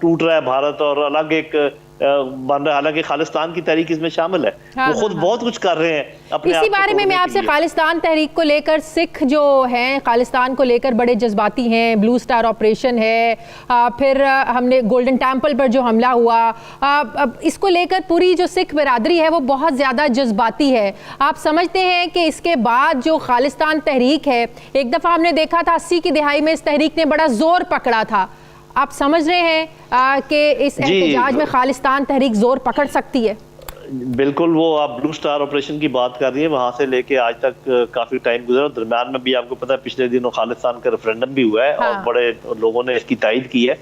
टूट रहा है भारत और अलग एक बन रहा है, हालांकि खालिस्तान की तहरीक इसमें शामिल है। वो खुद बहुत कुछ कर रहे हैं अपने। इसी बारे में मैं आपसे, खालिस्तान तहरीक को लेकर सिख जो हैं खालिस्तान को लेकर बड़े जज्बाती हैं, ब्लू स्टार ऑपरेशन है, फिर हमने गोल्डन टेम्पल पर जो हमला हुआ, अब इसको लेकर पूरी जो सिख बिरादरी है वो बहुत ज़्यादा जज्बाती है। आप समझते हैं कि इसके बाद जो खालिस्तान तहरीक है, एक दफ़ा हमने देखा था 80 की दिहाई में इस तहरीक ने बड़ा जोर पकड़ा था, आप समझ रहे हैं कि इस एहतजाज में खालिस्तान तहरीक जोर पकड़ सकती है? बिल्कुल, वो आप ब्लू स्टार ऑपरेशन की बात कर रही है, वहां से लेके आज तक काफी टाइम गुजरा, दरम्यान में भी आपको पता है पिछले दिनों खालिस्तान का रेफरेंडम भी हुआ है, और बड़े लोगों ने इसकी तायद की है।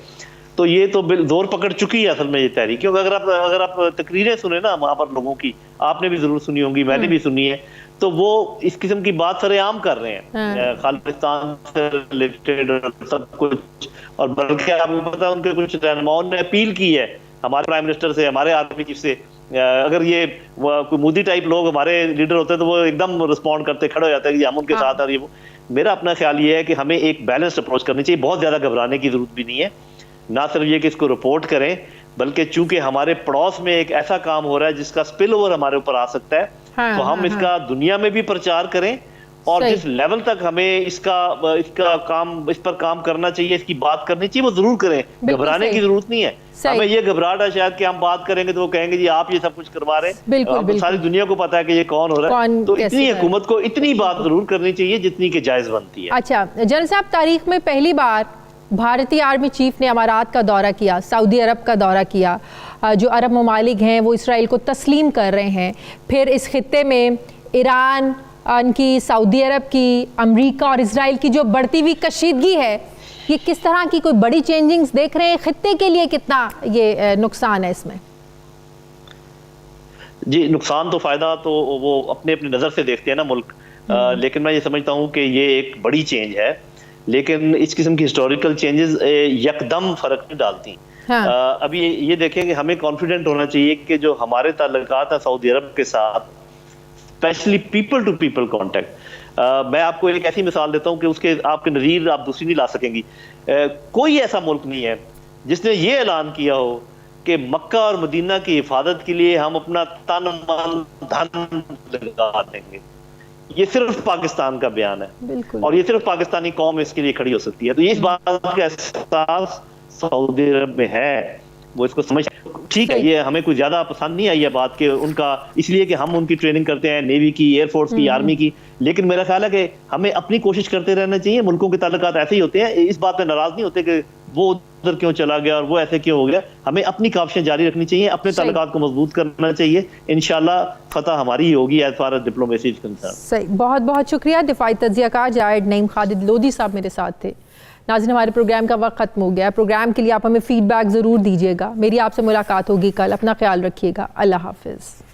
तो ये तो जोर पकड़ चुकी है असल में ये तहरीक, क्योंकि अगर आप तकरीरें सुने ना वहां पर लोगों की, आपने भी जरूर सुनी होंगी, मैंने भी सुनी है, तो वो इस किस्म की बात सरेआम कर रहे हैं खालिस्तान से रिलेटेड और सब कुछ। और बल्कि आपको पता है उनके कुछ रहनुमाओं ने अपील की है हमारे प्राइम मिनिस्टर से, हमारे आर्मी चीफ से, अगर ये कोई मोदी टाइप लोग हमारे लीडर होते हैं तो वो एकदम रिस्पॉन्ड करते, खड़े हो जाते हैं कि हम उनके साथ। और ये वो, मेरा अपना ख्याल ये है कि हमें एक बैलेंस्ड अप्रोच करनी चाहिए, बहुत ज्यादा घबराने की जरूरत भी नहीं है। ना सिर्फ ये कि इसको रिपोर्ट करें, बल्कि चूंकि हमारे पड़ोस में एक ऐसा काम हो रहा है जिसका स्पिल ओवर हमारे ऊपर आ सकता है, तो हम इसका दुनिया में भी प्रचार करें, और जिस लेवल तक हमें इसका काम, इस पर काम करना चाहिए, इसकी बात करनी चाहिए, वो जरूर करें। घबराने की जरूरत नहीं है। हमें ये घबराहट है शायद कि हम बात करेंगे तो वो कहेंगे जी आप ये सब कुछ करवा रहे हैं। बिल्कुल, सारी दुनिया को पता है कि ये कौन हो रहा है, तो इतनी हुकूमत को इतनी बात जरूर करनी चाहिए जितनी की जायज बनती है। अच्छा जनरल साहब, तारीख में पहली बार भारतीय आर्मी चीफ ने अमारात का दौरा किया, सऊदी अरब का दौरा किया, जो अरब ममालिक हैं वो इसराइल को तस्लीम कर रहे हैं। फिर इस खित्ते में ईरान की, सऊदी अरब की, अमेरिका और इसराइल की जो बढ़ती हुई कशीदगी है, ये किस तरह की कोई बड़ी चेंजिंग्स देख रहे हैं? खित्ते के लिए कितना ये नुकसान है इसमें? जी, नुकसान तो फायदा तो वो अपने अपनी नज़र से देखते हैं ना मुल्क, लेकिन मैं ये समझता हूँ कि ये एक बड़ी चेंज है, लेकिन इस किस्म की हिस्टोरिकल चेंजेस यकदम फर्क नहीं डालती। अभी ये देखें कि हमें कॉन्फिडेंट होना चाहिए कि जो हमारे ताल्लुकात है सऊदी अरब के साथ, specially people to people contact, मैं आपको एक ऐसी मिसाल देता हूँ कि उसके आपके नज़ीर आप दूसरी नहीं ला सकेंगी। कोई ऐसा मुल्क नहीं है जिसने ये ऐलान किया हो कि मक्का और मदीना की हिफाजत के लिए हम अपना तन मन धन लगा देंगे। ये सिर्फ पाकिस्तान का बयान है, और ये सिर्फ पाकिस्तानी कौम इसके लिए खड़ी हो सकती है। तो ये इस बात का एहसास सऊदी अरब में है, वो इसको समझ, ठीक है, ये हमें कोई ज्यादा पसंद नहीं आई है बात के उनका, इसलिए कि हम उनकी ट्रेनिंग करते हैं, नेवी की, एयरफोर्स की, आर्मी की, लेकिन मेरा ख्याल है कि हमें अपनी कोशिश करते रहना चाहिए। मुल्कों के ताल्लुकात ऐसे ही होते हैं, इस बात पे नाराज नहीं होते कि वो उधर क्यों चला गया और वो ऐसे क्यों हो गया। हमें अपनी काविशें जारी रखनी चाहिए, अपने ताल्लुकात को मजबूत करना चाहिए। इंशाल्लाह फतह हमारी ही होगी as far as diplomacy is concern. सही, बहुत बहुत शुक्रिया। दिफाई तज्जियाकार जायद नईम खालिद लोधी साहब मेरे साथ थे। नाज़रीन, हमारे प्रोग्राम का वक्त खत्म हो गया है। प्रोग्राम के लिए आप हमें फीडबैक ज़रूर दीजिएगा। मेरी आपसे मुलाकात होगी कल। अपना ख्याल रखिएगा। अल्लाह हाफिज़।